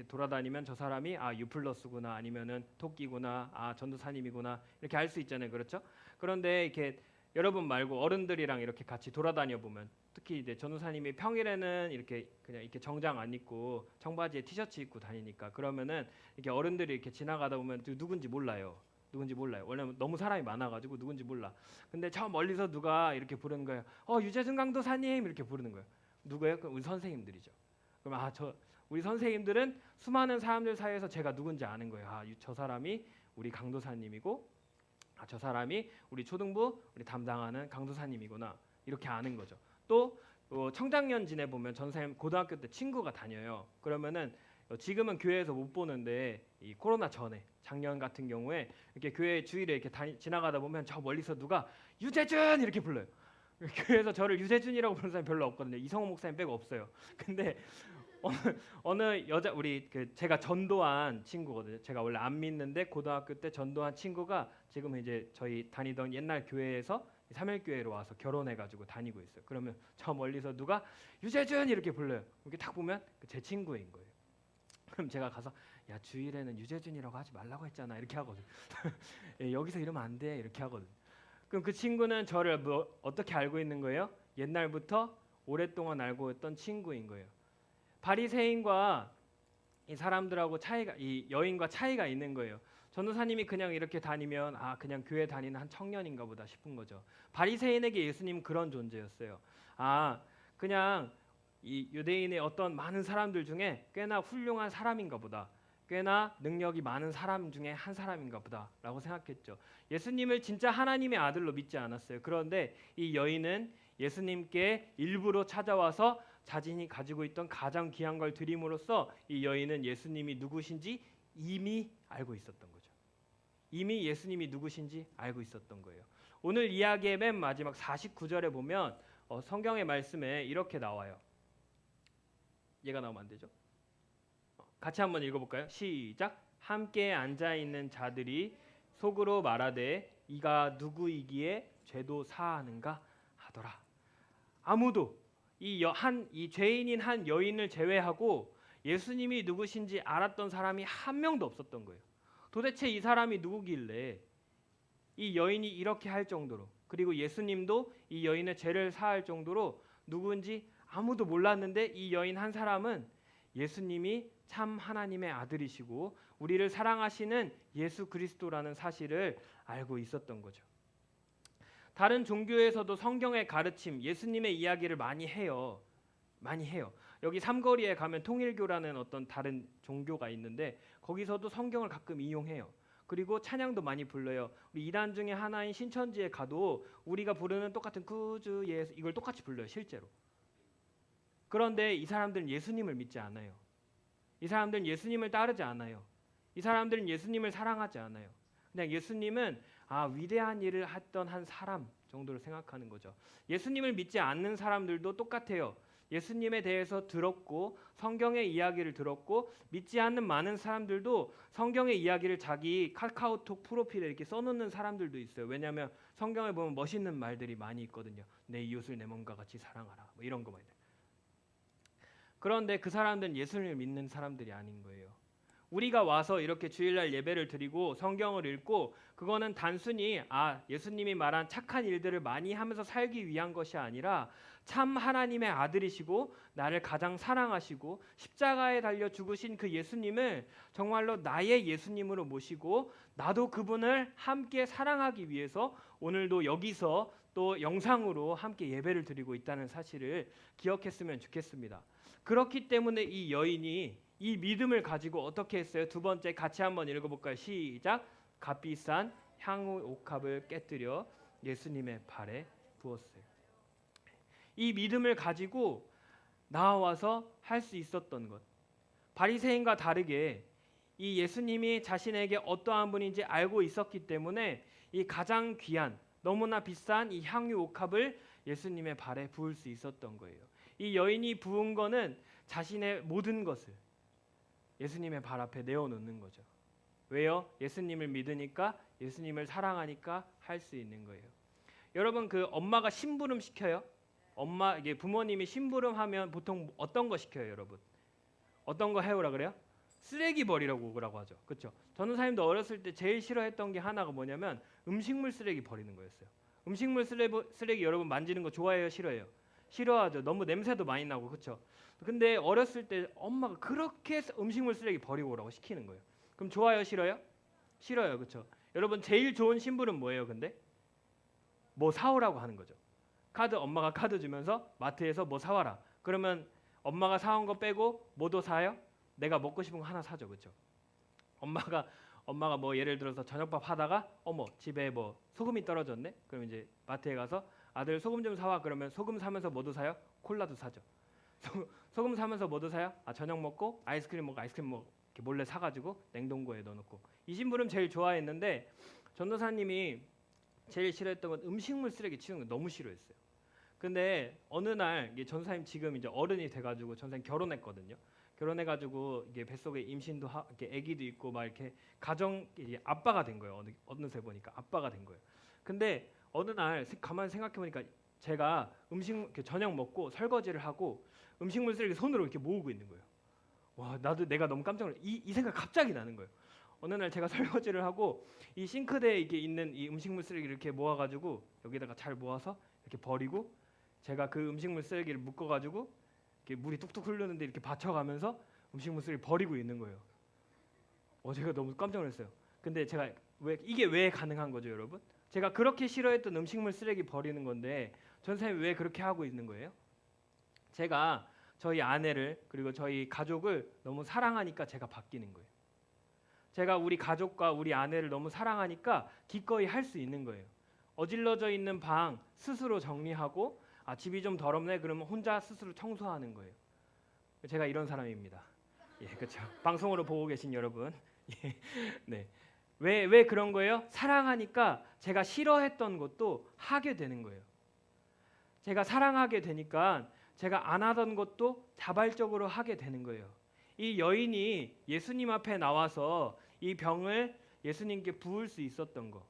[SPEAKER 2] 돌아다니면 저 사람이 유플러스구나 아니면은 토끼구나 전도사님이구나 이렇게 알 수 있잖아요. 그렇죠? 그런데 이렇게 여러분 말고 어른들이랑 이렇게 같이 돌아다녀 보면 특히 이제 전도사님이 평일에는 이렇게 그냥 이렇게 정장 안 입고 청바지에 티셔츠 입고 다니니까 그러면은 이렇게 어른들이 이렇게 지나가다 보면 누군지 몰라요. 왜냐면 너무 사람이 많아가지고 누군지 몰라. 근데 저 멀리서 누가 이렇게 부르는 거예요. 유재준 강도사님 이렇게 부르는 거예요. 누구예요? 그럼 우리 선생님들이죠. 그럼 우리 선생님들은 수많은 사람들 사이에서 제가 누군지 아는 거예요. 저 사람이 우리 강도사님이고, 저 사람이 우리 초등부 우리 담당하는 강도사님이구나 이렇게 아는 거죠. 또 청장년 지내보면 전사님 고등학교 때 친구가 다녀요. 그러면은 지금은 교회에서 못 보는데 이 코로나 전에 작년 같은 경우에 이렇게 교회 주일에 이렇게 지나가다 보면 저 멀리서 누가 유재준 이렇게 불러요. 교회에서 저를 유재준이라고 부르는 사람이 별로 없거든요. 이성호 목사님 빼고 없어요. 근데 어느 여자 제가 전도한 친구거든요. 제가 원래 안 믿는데 고등학교 때 전도한 친구가 지금 이제 저희 다니던 옛날 교회에서 삼일교회로 와서 결혼해가지고 다니고 있어요. 그러면 저 멀리서 누가 유재준 이렇게 불러요. 이렇게 딱 보면 제 친구인 거예요. 그럼 제가 가서 야 주일에는 유재준이라고 하지 말라고 했잖아 이렇게 하거든. 여기서 이러면 안 돼 이렇게 하거든. 그럼 그 친구는 저를 어떻게 알고 있는 거예요? 옛날부터 오랫동안 알고 있던 친구인 거예요. 바리새인과 이 사람들하고 이 여인과 차이가 있는 거예요. 전도사님이 그냥 이렇게 다니면 그냥 교회 다니는 한 청년인가 보다 싶은 거죠. 바리새인에게 예수님은 그런 존재였어요. 그냥 이 유대인의 어떤 많은 사람들 중에 꽤나 훌륭한 사람인가 보다. 꽤나 능력이 많은 사람 중에 한 사람인가 보다라고 생각했죠. 예수님을 진짜 하나님의 아들로 믿지 않았어요. 그런데 이 여인은 예수님께 일부러 찾아와서 자신이 가지고 있던 가장 귀한 걸 드림으로써 이 여인은 예수님이 누구신지 이미 알고 있었던 거죠. 이미 예수님이 누구신지 알고 있었던 거예요. 오늘 이야기의 맨 마지막 49절에 보면 성경의 말씀에 이렇게 나와요. 얘가 나오면 안 되죠? 같이 한번 읽어볼까요? 시작. 함께 앉아있는 자들이 속으로 말하되 이가 누구이기에 죄도 사하는가 하더라. 아무도 이 죄인인 한 여인을 제외하고 예수님이 누구신지 알았던 사람이 한 명도 없었던 거예요. 도대체 이 사람이 누구길래 이 여인이 이렇게 할 정도로, 그리고 예수님도 이 여인의 죄를 사할 정도로 누군지 아무도 몰랐는데 이 여인 한 사람은 예수님이 참 하나님의 아들이시고 우리를 사랑하시는 예수 그리스도라는 사실을 알고 있었던 거죠. 다른 종교에서도 성경의 가르침, 예수님의 이야기를 많이 해요. 여기 삼거리에 가면 통일교라는 어떤 다른 종교가 있는데 거기서도 성경을 가끔 이용해요. 그리고 찬양도 많이 불러요. 우리 이단 중에 하나인 신천지에 가도 우리가 부르는 똑같은 구주 예수 이걸 똑같이 불러요. 실제로. 그런데 이 사람들은 예수님을 믿지 않아요. 이 사람들은 예수님을 따르지 않아요. 이 사람들은 예수님을 사랑하지 않아요. 그냥 예수님은 위대한 일을 했던 한 사람 정도로 생각하는 거죠. 예수님을 믿지 않는 사람들도 똑같아요. 예수님에 대해서 들었고 성경의 이야기를 들었고 믿지 않는 많은 사람들도 성경의 이야기를 자기 카카오톡 프로필에 이렇게 써놓는 사람들도 있어요. 왜냐하면 성경에 보면 멋있는 말들이 많이 있거든요. 내 이웃을 내 몸과 같이 사랑하라 뭐 이런 거 말이에요. 그런데 그 사람들은 예수님을 믿는 사람들이 아닌 거예요. 우리가 와서 이렇게 주일날 예배를 드리고 성경을 읽고 그거는 단순히 예수님이 말한 착한 일들을 많이 하면서 살기 위한 것이 아니라 참 하나님의 아들이시고 나를 가장 사랑하시고 십자가에 달려 죽으신 그 예수님을 정말로 나의 예수님으로 모시고 나도 그분을 함께 사랑하기 위해서 오늘도 여기서 또 영상으로 함께 예배를 드리고 있다는 사실을 기억했으면 좋겠습니다. 그렇기 때문에 이 여인이 이 믿음을 가지고 어떻게 했어요? 두 번째 같이 한번 읽어볼까요? 시작. 값비싼 향후 옥합을 깨뜨려 예수님의 발에 부었어요. 이 믿음을 가지고 나와서 할 수 있었던 것. 바리새인과 다르게 이 예수님이 자신에게 어떠한 분인지 알고 있었기 때문에 이 가장 귀한 너무나 비싼 이 향유 옥합을 예수님의 발에 부을 수 있었던 거예요. 이 여인이 부은 거는 자신의 모든 것을 예수님의 발 앞에 내어놓는 거죠. 왜요? 예수님을 믿으니까, 예수님을 사랑하니까 할 수 있는 거예요. 여러분, 그 엄마가 심부름 시켜요? 이게 부모님이 심부름하면 보통 어떤 거 시켜요, 여러분? 어떤 거 해오라 그래요? 쓰레기 버리라고 오라고 하죠. 그렇죠? 전도사님도 어렸을 때 제일 싫어했던 게 하나가 뭐냐면 음식물 쓰레기 버리는 거였어요. 음식물 쓰레기 여러분 만지는 거 좋아해요, 싫어해요? 싫어하죠. 너무 냄새도 많이 나고, 그렇죠? 근데 어렸을 때 엄마가 그렇게 음식물 쓰레기 버리고 오라고 시키는 거예요. 그럼 좋아요, 싫어요? 싫어요, 그렇죠? 여러분 제일 좋은 심부름 뭐예요, 근데? 뭐 사오라고 하는 거죠. 엄마가 카드 주면서 마트에서 뭐 사와라. 그러면 엄마가 사온 거 빼고 뭐도 사요? 내가 먹고 싶은 거 하나 사죠, 그렇죠? 엄마가 뭐 예를 들어서 저녁밥 하다가 집에 뭐 소금이 떨어졌네. 그럼 이제 마트에 가서 아들 소금 좀 사와. 그러면 소금 사면서 뭐도 사요? 콜라도 사죠. 소금 사면서 뭐도 사요? 저녁 먹고 아이스크림 이렇게 몰래 사가지고 냉동고에 넣어놓고. 이 심부름 제일 좋아했는데 전도사님이 제일 싫어했던 건 음식물 쓰레기 치우는 거 너무 싫어했어요. 근데 어느 날 전도사님 지금 이제 어른이 돼가지고 전도사님 결혼했거든요. 결혼해가지고 이게 뱃속에 임신도 이렇게 아기도 있고 막 이렇게 아빠가 된 거예요. 어느새 보니까 아빠가 된 거예요. 근데 어느 날 가만히 생각해 보니까 제가 저녁 먹고 설거지를 하고 음식물 쓰레기 손으로 이렇게 모으고 있는 거예요. 와, 내가 너무 깜짝 놀랐어요. 이 생각 갑자기 나는 거예요. 어느 날 제가 설거지를 하고 이 싱크대에 이게 있는 이 음식물 쓰레기를 이렇게 모아가지고 여기다가 잘 모아서 이렇게 버리고 제가 그 음식물 쓰레기를 묶어가지고 이렇게 물이 뚝뚝 흐르는데 이렇게 받쳐가면서 음식물 쓰레기 버리고 있는 거예요. 제가 너무 깜짝 놀랐어요. 근데 제가 이게 왜 가능한 거죠, 여러분? 제가 그렇게 싫어했던 음식물 쓰레기 버리는 건데 전사님이 왜 그렇게 하고 있는 거예요? 제가 저희 아내를 그리고 저희 가족을 너무 사랑하니까 제가 바뀌는 거예요. 제가 우리 가족과 우리 아내를 너무 사랑하니까 기꺼이 할 수 있는 거예요. 어질러져 있는 방 스스로 정리하고 집이 좀 더럽네 그러면 혼자 스스로 청소하는 거예요. 제가 이런 사람입니다. 예, 그렇죠. 방송으로 보고 계신 여러분. 예, 네. 왜 그런 거예요? 사랑하니까 제가 싫어했던 것도 하게 되는 거예요. 제가 사랑하게 되니까 제가 안 하던 것도 자발적으로 하게 되는 거예요. 이 여인이 예수님 앞에 나와서 이 병을 예수님께 부을 수 있었던 거.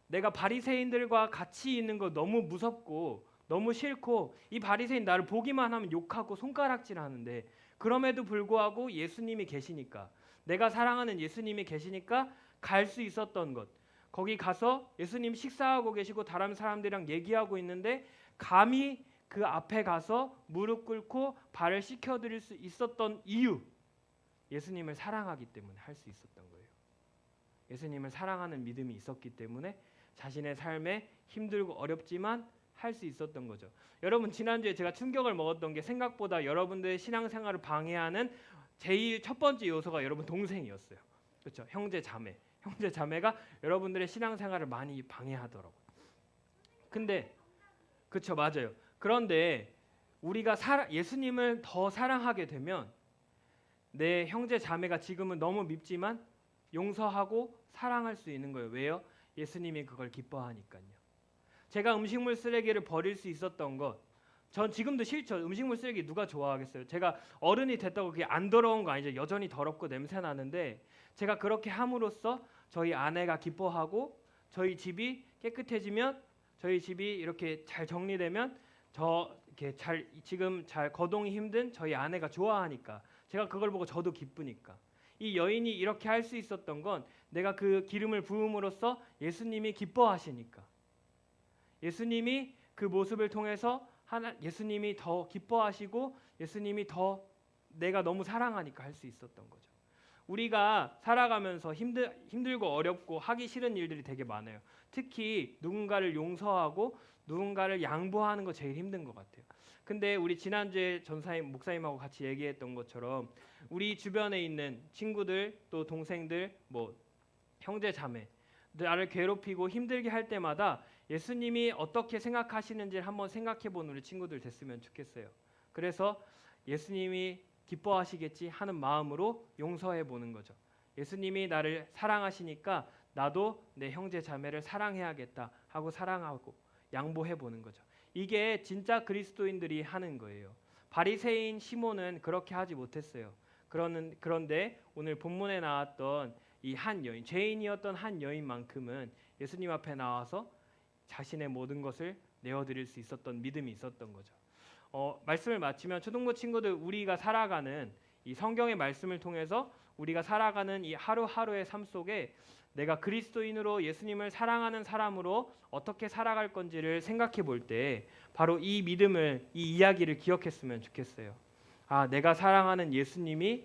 [SPEAKER 2] 내가 바리새인들과 같이 있는 거 너무 무섭고 너무 싫고 이 바리새인 나를 보기만 하면 욕하고 손가락질하는데 그럼에도 불구하고 예수님이 계시니까 내가 사랑하는 예수님이 계시니까 갈 수 있었던 것. 거기 가서 예수님 식사하고 계시고 다른 사람들이랑 얘기하고 있는데 감히 그 앞에 가서 무릎 꿇고 발을 씻겨드릴 수 있었던 이유. 예수님을 사랑하기 때문에 할 수 있었던 거예요. 예수님을 사랑하는 믿음이 있었기 때문에 자신의 삶에 힘들고 어렵지만 할 수 있었던 거죠. 여러분 지난주에 제가 충격을 먹었던 게 생각보다 여러분들의 신앙생활을 방해하는 제일 첫 번째 요소가 여러분 동생이었어요. 그렇죠? 형제 자매가 여러분들의 신앙생활을 많이 방해하더라고요. 근데 그렇죠, 맞아요. 그런데 우리가 예수님을 더 사랑하게 되면 내 형제 자매가 지금은 너무 밉지만 용서하고 사랑할 수 있는 거예요. 왜요? 예수님이 그걸 기뻐하니까요. 제가 음식물 쓰레기를 버릴 수 있었던 것, 전 지금도 싫죠. 음식물 쓰레기 누가 좋아하겠어요? 제가 어른이 됐다고 그게 안 더러운 거 아니죠. 여전히 더럽고 냄새 나는데 제가 그렇게 함으로써 저희 아내가 기뻐하고 저희 집이 깨끗해지면 저희 집이 이렇게 잘 정리되면 지금 잘 거동이 힘든 저희 아내가 좋아하니까 제가 그걸 보고 저도 기쁘니까 이 여인이 이렇게 할 수 있었던 건 내가 그 기름을 부음으로써 예수님이 기뻐하시니까. 예수님이 그 모습을 통해서 예수님이 더 기뻐하시고 예수님이 더 내가 너무 사랑하니까 할 수 있었던 거죠. 우리가 살아가면서 힘들고 어렵고 하기 싫은 일들이 되게 많아요. 특히 누군가를 용서하고 누군가를 양보하는 거 제일 힘든 것 같아요. 근데 우리 지난주에 전사님 목사님하고 같이 얘기했던 것처럼 우리 주변에 있는 친구들 또 동생들 뭐 형제 자매 나를 괴롭히고 힘들게 할 때마다 예수님이 어떻게 생각하시는지를 한번 생각해 본 우리 친구들 됐으면 좋겠어요. 그래서 예수님이 기뻐하시겠지 하는 마음으로 용서해 보는 거죠. 예수님이 나를 사랑하시니까 나도 내 형제 자매를 사랑해야겠다 하고 사랑하고 양보해 보는 거죠. 이게 진짜 그리스도인들이 하는 거예요. 바리새인 시몬은 그렇게 하지 못했어요. 그런데 오늘 본문에 나왔던 이 한 여인, 죄인이었던 한 여인만큼은 예수님 앞에 나와서 자신의 모든 것을 내어드릴 수 있었던 믿음이 있었던 거죠. 말씀을 마치면 초등부 친구들, 우리가 살아가는 이 성경의 말씀을 통해서 우리가 살아가는 이 하루하루의 삶 속에 내가 그리스도인으로 예수님을 사랑하는 사람으로 어떻게 살아갈 건지를 생각해 볼 때 바로 이 믿음을, 이 이야기를 기억했으면 좋겠어요. 내가 사랑하는 예수님이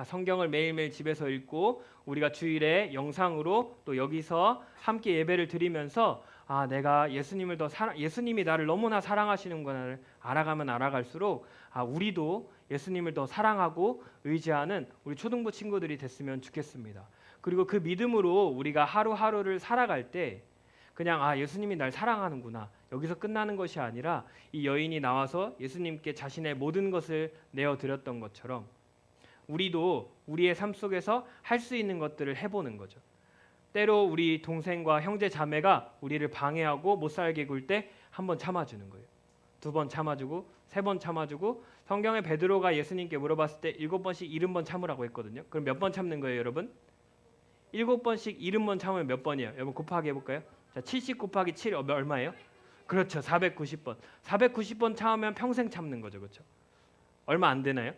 [SPEAKER 2] 성경을 매일매일 집에서 읽고 우리가 주일에 영상으로 또 여기서 함께 예배를 드리면서 내가 예수님이 나를 너무나 사랑하시는구나를 알아가면 알아갈수록 우리도 예수님을 더 사랑하고 의지하는 우리 초등부 친구들이 됐으면 좋겠습니다. 그리고 그 믿음으로 우리가 하루하루를 살아갈 때 그냥 예수님이 날 사랑하는구나 여기서 끝나는 것이 아니라 이 여인이 나와서 예수님께 자신의 모든 것을 내어드렸던 것처럼 우리도 우리의 삶 속에서 할 수 있는 것들을 해보는 거죠. 때로 우리 동생과 형제 자매가 우리를 방해하고 못 살게 굴 때 한 번 참아주는 거예요. 2번 참아주고 3번 참아주고 성경에 베드로가 예수님께 물어봤을 때 7번씩 70번 참으라고 했거든요. 그럼 몇 번 참는 거예요, 여러분? 7번씩 70번 참으면 몇 번이에요? 여러분 곱하기 해볼까요? 자, 70 곱하기 7 얼마예요? 그렇죠, 490번. 490번 참으면 평생 참는 거죠, 그렇죠? 얼마 안 되나요?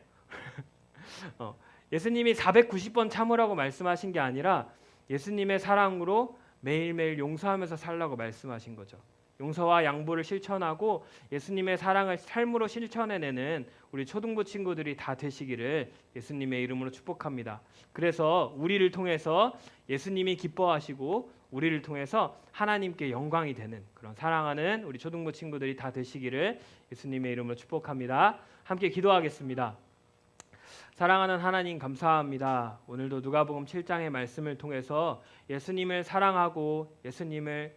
[SPEAKER 2] 예수님이 490번 참으라고 말씀하신 게 아니라 예수님의 사랑으로 매일매일 용서하면서 살라고 말씀하신 거죠. 용서와 양보를 실천하고 예수님의 사랑을 삶으로 실천해내는 우리 초등부 친구들이 다 되시기를 예수님의 이름으로 축복합니다. 그래서 우리를 통해서 예수님이 기뻐하시고 우리를 통해서 하나님께 영광이 되는 그런 사랑하는 우리 초등부 친구들이 다 되시기를 예수님의 이름으로 축복합니다. 함께 기도하겠습니다. 사랑하는 하나님 감사합니다. 오늘도 누가복음 7장의 말씀을 통해서 예수님을 사랑하고 예수님을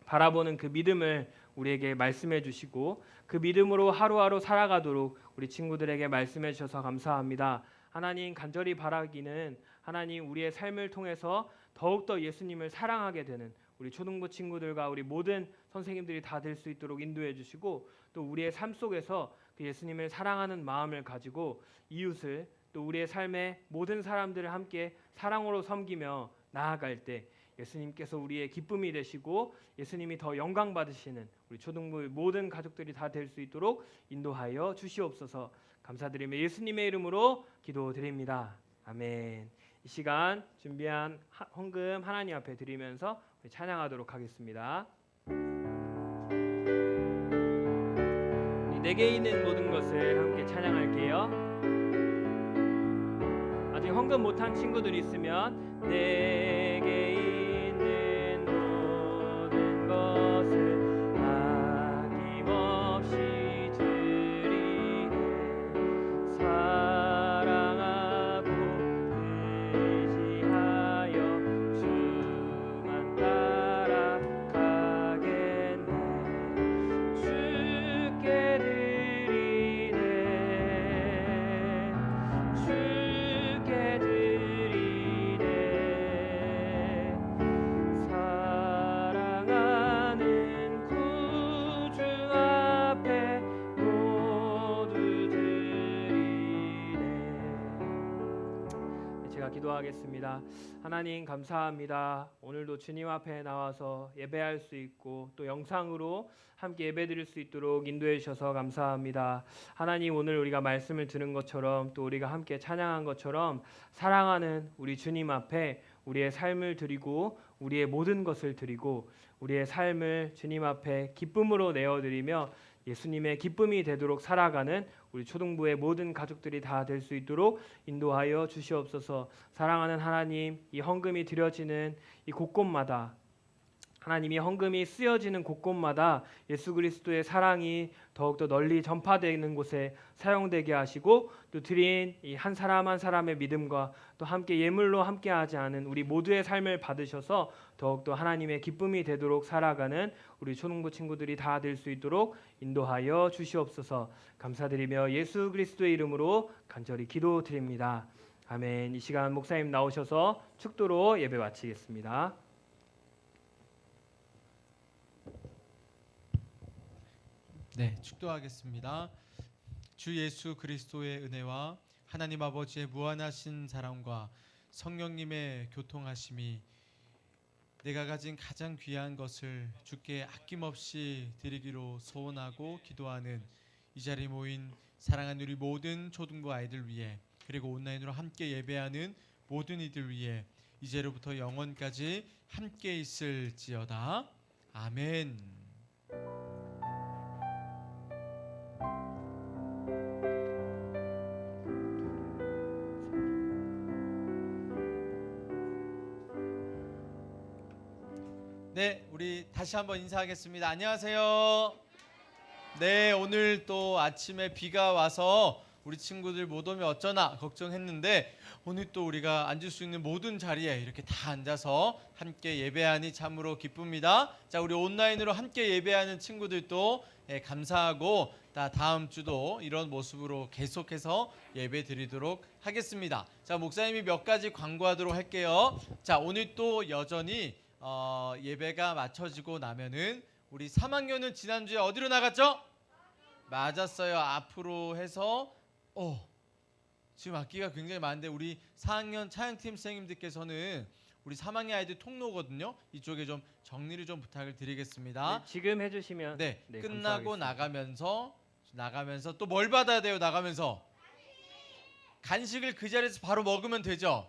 [SPEAKER 2] 바라보는 그 믿음을 우리에게 말씀해 주시고 그 믿음으로 하루하루 살아가도록 우리 친구들에게 말씀해 주셔서 감사합니다. 하나님 간절히 바라기는 하나님 우리의 삶을 통해서 더욱더 예수님을 사랑하게 되는 우리 초등부 친구들과 우리 모든 선생님들이 다 될 수 있도록 인도해 주시고 또 우리의 삶 속에서 그 예수님을 사랑하는 마음을 가지고 이웃을 또 우리의 삶의 모든 사람들을 함께 사랑으로 섬기며 나아갈 때 예수님께서 우리의 기쁨이 되시고 예수님이 더 영광 받으시는 우리 초등부 모든 가족들이 다 될 수 있도록 인도하여 주시옵소서. 감사드리며 예수님의 이름으로 기도드립니다. 아멘. 이 시간 준비한 헌금 하나님 앞에 드리면서 찬양하도록 하겠습니다. 내게 있는 모든 것을 함께 찬양할게요. 아직 헌금 못한 친구들 있으면 내게 있는 모든 것을 아낌없이 드리네. 사랑하고 의지하여 주만 따라가겠네. 주께 드리네. 주께 드리네. 제가 기도하겠습니다. 하나님 감사합니다. 오늘도 주님 앞에 나와서 예배할 수 있고 또 영상으로 함께 예배드릴 수 있도록 인도해 주셔서 감사합니다. 하나님 오늘 우리가 말씀을 들은 것처럼 또 우리가 함께 찬양한 것처럼 사랑하는 우리 주님 앞에 우리의 삶을 드리고 우리의 모든 것을 드리고 우리의 삶을 주님 앞에 기쁨으로 내어드리며 예수님의 기쁨이 되도록 살아가는 우리 초등부의 모든 가족들이 다 될 수 있도록 인도하여 주시옵소서. 사랑하는 하나님, 이 헌금이 드려지는 이 곳곳마다 하나님이 헌금이 쓰여지는 곳곳마다 예수 그리스도의 사랑이 더욱더 널리 전파되는 곳에 사용되게 하시고 또 드린 이 한 사람 한 사람의 믿음과 또 함께 예물로 함께하지 않은 우리 모두의 삶을 받으셔서 더욱더 하나님의 기쁨이 되도록 살아가는 우리 초등부 친구들이 다 될 수 있도록 인도하여 주시옵소서. 감사드리며 예수 그리스도의 이름으로 간절히 기도드립니다. 아멘. 이 시간 목사님 나오셔서 축도로 예배 마치겠습니다.
[SPEAKER 3] 네, 축도하겠습니다. 주 예수 그리스도의 은혜와 하나님 아버지의 무한하신 사랑과 성령님의 교통하심이 내가 가진 가장 귀한 것을 주께 아낌없이 드리기로 소원하고 기도하는 이 자리에 모인 사랑하는 우리 모든 초등부 아이들 위해 그리고 온라인으로 함께 예배하는 모든 이들 위해 이제로부터 영원까지 함께 있을지어다. 아멘. 네, 우리 다시 한번 인사하겠습니다. 안녕하세요. 네, 오늘 또 아침에 비가 와서 우리 친구들 못 오면 어쩌나 걱정했는데 오늘 또 우리가 앉을 수 있는 모든 자리에 이렇게 다 앉아서 함께 예배하니 참으로 기쁩니다. 자, 우리 온라인으로 함께 예배하는 친구들도 감사하고 다음 주도 이런 모습으로 계속해서 예배 드리도록 하겠습니다. 자, 목사님이 몇 가지 광고하도록 할게요. 자, 오늘 또 여전히 예배가 마쳐지고 나면은 우리 3학년은 지난주에 어디로 나갔죠? 맞았어요. 앞으로 해서 지금 악기가 굉장히 많은데 우리 4학년 차영팀 선생님들께서는 우리 3학년 아이들 통로거든요. 이쪽에 좀 정리를 좀 부탁을 드리겠습니다.
[SPEAKER 2] 네, 지금 해주시면
[SPEAKER 3] 네,
[SPEAKER 2] 네,
[SPEAKER 3] 끝나고
[SPEAKER 2] 감사하겠습니다.
[SPEAKER 3] 나가면서 또 뭘 받아야 돼요? 나가면서 간식을 그 자리에서 바로 먹으면 되죠?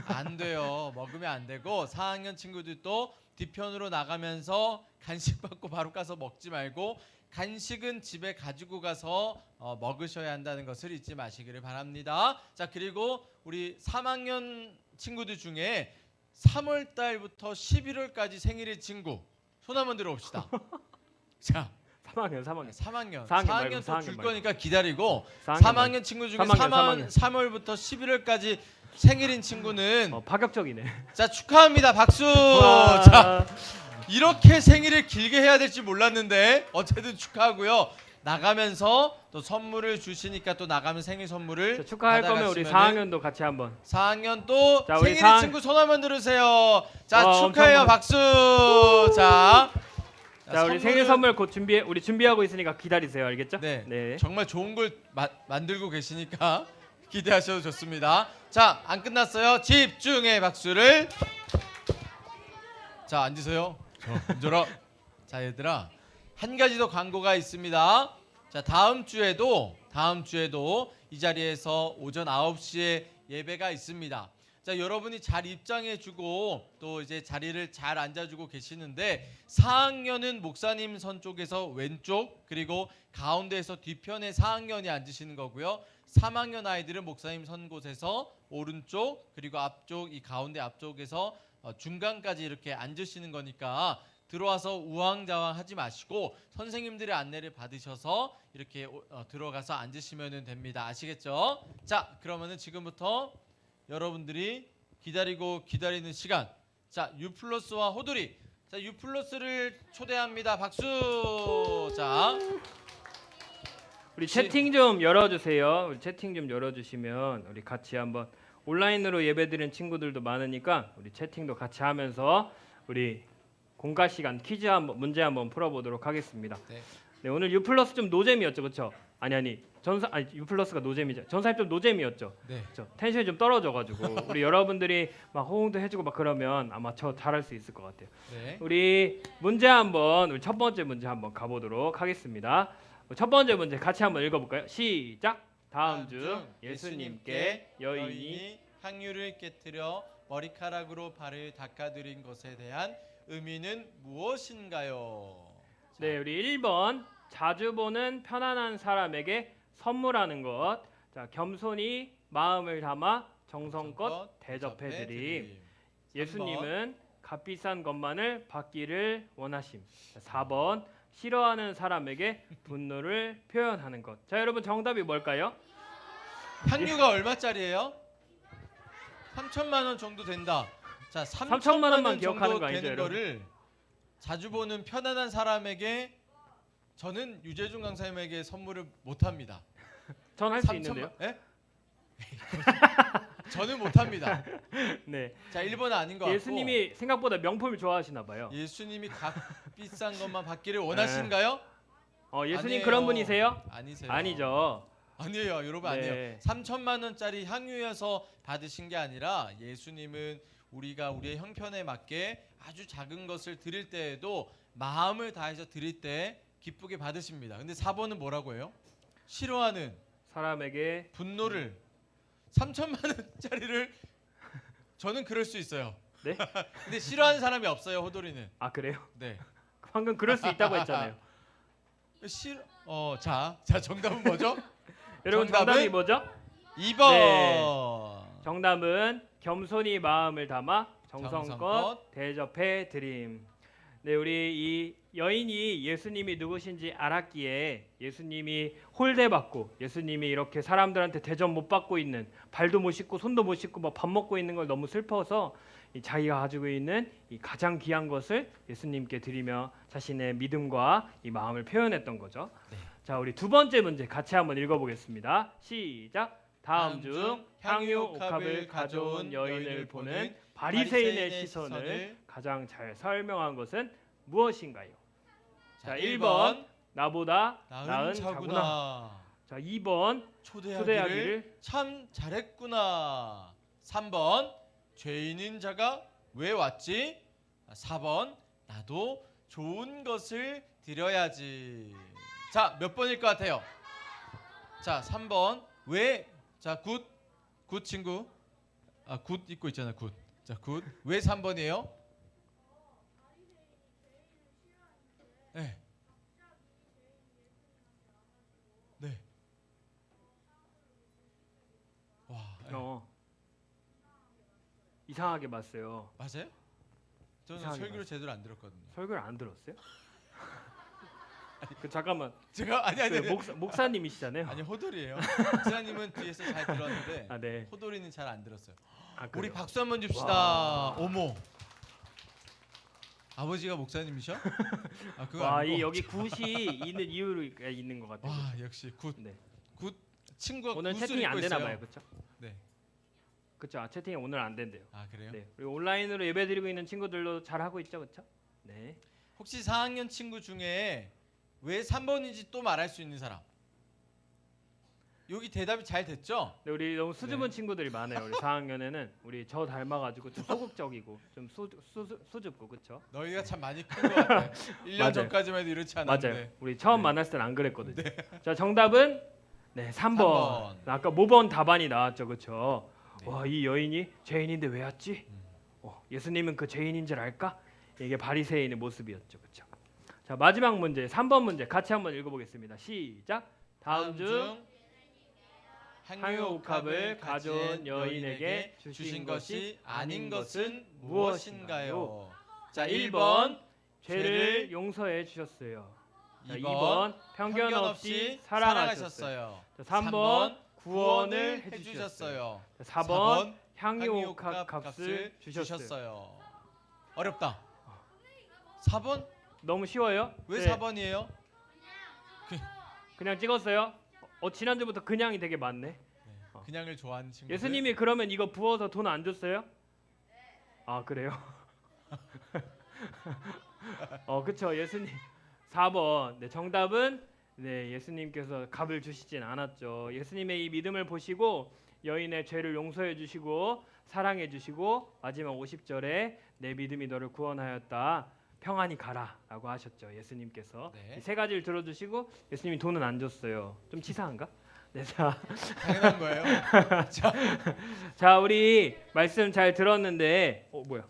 [SPEAKER 3] 안 돼요. 먹으면 안 되고 4학년 친구들도 뒤편으로 나가면서 간식 받고 바로 가서 먹지 말고 간식은 집에 가지고 가서 먹으셔야 한다는 것을 잊지 마시기를 바랍니다. 자, 그리고 우리 3학년 친구들 중에 3월 달부터 11월까지 생일의 친구 손 한번 들어봅시다. 자,
[SPEAKER 2] 3학년
[SPEAKER 3] 4학년 또 줄
[SPEAKER 2] 말고.
[SPEAKER 3] 거니까 기다리고
[SPEAKER 2] 4학년
[SPEAKER 3] 3학년 친구 중에
[SPEAKER 2] 3학년.
[SPEAKER 3] 3월부터 11월까지 생일인 친구는
[SPEAKER 2] 파격적이네.
[SPEAKER 3] 자, 축하합니다. 박수.
[SPEAKER 2] 와.
[SPEAKER 3] 자, 이렇게 생일을 길게 해야 될지 몰랐는데 어쨌든 축하하고요. 나가면서 또 선물을 주시니까 또 나가면 생일 선물을
[SPEAKER 2] 자, 축하할 거면 우리 4학년도 같이 한번.
[SPEAKER 3] 4학년 또
[SPEAKER 2] 자, 우리
[SPEAKER 3] 생일인 친구 손 한번 들으세요. 자,
[SPEAKER 2] 와,
[SPEAKER 3] 축하해요.
[SPEAKER 2] 엄청
[SPEAKER 3] 박수. 자,
[SPEAKER 2] 우리 생일 선물 곧 준비하고 있으니까 기다리세요. 알겠죠?
[SPEAKER 3] 네. 정말 좋은 걸 만들고 계시니까 기대하셔도 좋습니다. 자, 안 끝났어요. 집중해 박수를. 자, 앉으세요. 앉아라. 자, 얘들아, 한 가지 더 광고가 있습니다. 자, 다음 주에도 이 자리에서 오전 9시에 예배가 있습니다. 자, 여러분이 잘 입장해주고 또 이제 자리를 잘 앉아주고 계시는데 4학년은 목사님 선 쪽에서 왼쪽 그리고 가운데에서 뒤편에 4학년이 앉으시는 거고요. 3학년 아이들은 목사님 선 곳에서 오른쪽 그리고 앞쪽 이 가운데 앞쪽에서 중간까지 이렇게 앉으시는 거니까 들어와서 우왕좌왕 하지 마시고 선생님들의 안내를 받으셔서 이렇게 들어가서 앉으시면 됩니다. 아시겠죠? 자, 그러면은 지금부터 여러분들이 기다리는 시간. 자, 유플러스와 호돌이. 자, 유플러스를 초대합니다. 박수. 자,
[SPEAKER 2] 우리 채팅 좀 열어주세요. 우리 채팅 좀 열어주시면 우리 같이 한번 온라인으로 예배드리는 친구들도 많으니까 우리 채팅도 같이 하면서 우리 공과 시간 퀴즈 문제 한번 풀어보도록 하겠습니다.
[SPEAKER 3] 네.
[SPEAKER 2] 네, 오늘 U 플러스 좀 노잼이었죠, 그렇죠? 아니 전사 아니 U+가 노잼이죠. 전사님 좀 노잼이었죠.
[SPEAKER 3] 네.
[SPEAKER 2] 그렇죠. 텐션이 좀 떨어져가지고 우리 여러분들이 막 호응도 해주고 막 그러면 아마 저 잘할 수 있을 것 같아요.
[SPEAKER 3] 네.
[SPEAKER 2] 우리 문제 한번 우리 첫 번째 문제 한번 가보도록 하겠습니다. 첫 번째 문제 같이 한번 읽어볼까요? 시작. 다음 중 예수님께 여인이
[SPEAKER 3] 향유를 깨뜨려 머리카락으로 발을 닦아드린 것에 대한 의미는 무엇인가요? 자,
[SPEAKER 2] 네, 우리 1번 자주 보는 편안한 사람에게 선물하는 것. 자, 겸손히 마음을 담아 정성껏 대접해 드림. 예수님은 값비싼 것만을 받기를 원하심. 자, 4번 싫어하는 사람에게 분노를 표현하는 것. 자, 여러분 정답이 뭘까요?
[SPEAKER 3] 향유가 얼마짜리예요? 3천만 원 정도 된다. 자,
[SPEAKER 2] 3천만 원만
[SPEAKER 3] 원
[SPEAKER 2] 기억하는
[SPEAKER 3] 정도
[SPEAKER 2] 거 아니죠,
[SPEAKER 3] 되는
[SPEAKER 2] 여러분?
[SPEAKER 3] 거를 자주 보는 편안한 사람에게 저는 유재중 강사님에게 선물을 못 합니다.
[SPEAKER 2] 전 할 수 있는데요.
[SPEAKER 3] 예? 저는 못 합니다.
[SPEAKER 2] 네.
[SPEAKER 3] 자, 1번은 아닌 것 같고
[SPEAKER 2] 예수님이 생각보다 명품을 좋아하시나 봐요.
[SPEAKER 3] 예수님이 값비싼 것만 받기를 원하신가요?
[SPEAKER 2] 예수님
[SPEAKER 3] 아니에요.
[SPEAKER 2] 그런 분이세요?
[SPEAKER 3] 아니세요.
[SPEAKER 2] 아니죠.
[SPEAKER 3] 아니에요, 여러분.
[SPEAKER 2] 네.
[SPEAKER 3] 아니에요. 3천만 원짜리 향유여서 받으신 게 아니라 예수님은 우리가 우리의 형편에 맞게 아주 작은 것을 드릴 때에도 마음을 다해서 드릴 때 기쁘게 받으십니다. 근데 4번은 뭐라고 해요? 싫어하는
[SPEAKER 2] 사람에게
[SPEAKER 3] 분노를 3천만 원짜리를 저는 그럴 수 있어요.
[SPEAKER 2] 네?
[SPEAKER 3] 근데 싫어하는 사람이 없어요, 호돌이는.
[SPEAKER 2] 아 그래요?
[SPEAKER 3] 네.
[SPEAKER 2] 방금 그럴 수 있다고 했잖아요.
[SPEAKER 3] 자 정답은 뭐죠?
[SPEAKER 2] 여러분
[SPEAKER 3] 정답은
[SPEAKER 2] 정답이 뭐죠?
[SPEAKER 3] 2번.
[SPEAKER 2] 네. 정답은 겸손히 마음을 담아 정성껏
[SPEAKER 3] 정성껏
[SPEAKER 2] 대접해 드림. 네, 우리 이 여인이 예수님이 누구신지 알았기에 예수님이 홀대받고 예수님이 이렇게 사람들한테 대접 못 받고 있는 발도 못 씻고 손도 못 씻고 막 밥 먹고 있는 걸 너무 슬퍼서 이 자기가 가지고 있는 이 가장 귀한 것을 예수님께 드리며 자신의 믿음과 이 마음을 표현했던 거죠.
[SPEAKER 3] 네.
[SPEAKER 2] 자, 우리 두 번째 문제 같이 한번 읽어보겠습니다. 시작. 다음 중 향유 옥합을 가져온 여인을 보는 바리새인의 시선을 가장 잘 설명한 것은 무엇인가요? 자, 1번 나보다 나은 자구나. 자, 2번 초대하기를
[SPEAKER 3] 참 잘했구나. 3번 죄인인 자가 왜 왔지? 4번 나도 좋은 것을 드려야지. 자, 몇 번일 것 같아요? 자, 3번 왜? 자, 굿 친구. 굿 입고 있잖아, 굿. 자, 굿. 왜 3번이에요? 네. 네. 와, 네.
[SPEAKER 2] 이상하게 봤어요.
[SPEAKER 3] 맞아요? 저는
[SPEAKER 2] 이상하게
[SPEAKER 3] 설교를
[SPEAKER 2] 봤어요.
[SPEAKER 3] 제대로 안 들었거든요.
[SPEAKER 2] 설교를 안 들었어요? 잠깐만.
[SPEAKER 3] 제가 아니
[SPEAKER 2] 목사님이시잖아요.
[SPEAKER 3] 아니 호돌이에요. 목사님은 뒤에서 잘 들었는데
[SPEAKER 2] 아, 네.
[SPEAKER 3] 호돌이는 잘 안 들었어요.
[SPEAKER 2] 아,
[SPEAKER 3] 우리
[SPEAKER 2] 그래요?
[SPEAKER 3] 박수 한번 줍시다.
[SPEAKER 2] 와.
[SPEAKER 3] 어머. 아버지가 목사님이셔? 그거
[SPEAKER 2] 와,
[SPEAKER 3] 아니고.
[SPEAKER 2] 이 여기 굿이 있는 이유가 있는 것 같아요.
[SPEAKER 3] 와, 역시 굿.
[SPEAKER 2] 네.
[SPEAKER 3] 굿 친구가
[SPEAKER 2] 오늘
[SPEAKER 3] 굿을
[SPEAKER 2] 채팅이 안
[SPEAKER 3] 입고
[SPEAKER 2] 되나
[SPEAKER 3] 있어요.
[SPEAKER 2] 봐요, 그렇죠?
[SPEAKER 3] 네.
[SPEAKER 2] 그렇죠. 채팅이 오늘 안 된대요.
[SPEAKER 3] 아, 그래요?
[SPEAKER 2] 네. 그리고 온라인으로 예배드리고 있는 친구들도 잘 하고 있죠, 그렇죠? 네.
[SPEAKER 3] 혹시 4학년 친구 중에 왜 3번인지 또 말할 수 있는 사람? 여기 대답이 잘 됐죠?
[SPEAKER 2] 네, 우리 너무 수줍은
[SPEAKER 3] 네.
[SPEAKER 2] 친구들이 많아요. 우리 4학년에는 우리 저 닮아가지고 좀 소극적이고 좀 수줍고 그렇죠?
[SPEAKER 3] 너희가 참 많이 큰 것 같아. 1년
[SPEAKER 2] 맞아요.
[SPEAKER 3] 전까지만 해도 이렇지 않았는데.
[SPEAKER 2] 맞아요. 우리 처음
[SPEAKER 3] 네.
[SPEAKER 2] 만났을 때는 안 그랬거든요. 자, 정답은 네, 3번.
[SPEAKER 3] 3번.
[SPEAKER 2] 아까 모번 답안이 나왔죠, 그렇죠?
[SPEAKER 3] 네.
[SPEAKER 2] 와, 이 여인이 죄인인데 왜 왔지? 예수님은 그 죄인인 줄 알까? 이게 바리새인의 모습이었죠, 그렇죠? 자, 마지막 문제 3번 문제 같이 한번 읽어보겠습니다. 시작. 다음 중 향유 옥합을 가져온 여인에게 주신 것이 아닌 것은 무엇인가요?
[SPEAKER 3] 자,
[SPEAKER 2] 1번 죄를 용서해 주셨어요. 자, 2번 편견 없이 사랑하셨어요. 자, 3번 구원을 해주셨어요. 자, 4번 향유 옥합 값을 주셨어요.
[SPEAKER 3] 어렵다. 4번?
[SPEAKER 2] 너무 쉬워요?
[SPEAKER 3] 왜
[SPEAKER 2] 네,
[SPEAKER 3] 4번이에요?
[SPEAKER 2] 그냥 찍었어요? 지난주부터 그냥이 되게 많네.
[SPEAKER 3] 그냥을 좋아하는 친구.
[SPEAKER 2] 예수님이 그러면 이거 부어서 돈 안 줬어요? 아, 그래요? 그쵸. 예수님 4번. 네, 정답은 네, 예수님께서 값을 주시진 않았죠. 예수님의 이 믿음을 보시고 여인의 죄를 용서해 주시고 사랑해 주시고 마지막 50절에 내 믿음이 너를 구원하였다. 평안히 가라라고 하셨죠. 예수님께서
[SPEAKER 3] 네.
[SPEAKER 2] 이 세 가지를 들어주시고 예수님이 돈은 안 줬어요. 좀 치사한가? 네, 자,
[SPEAKER 3] 당연한 거예요. 자,
[SPEAKER 2] 자 우리 말씀 잘 들었는데, 뭐야?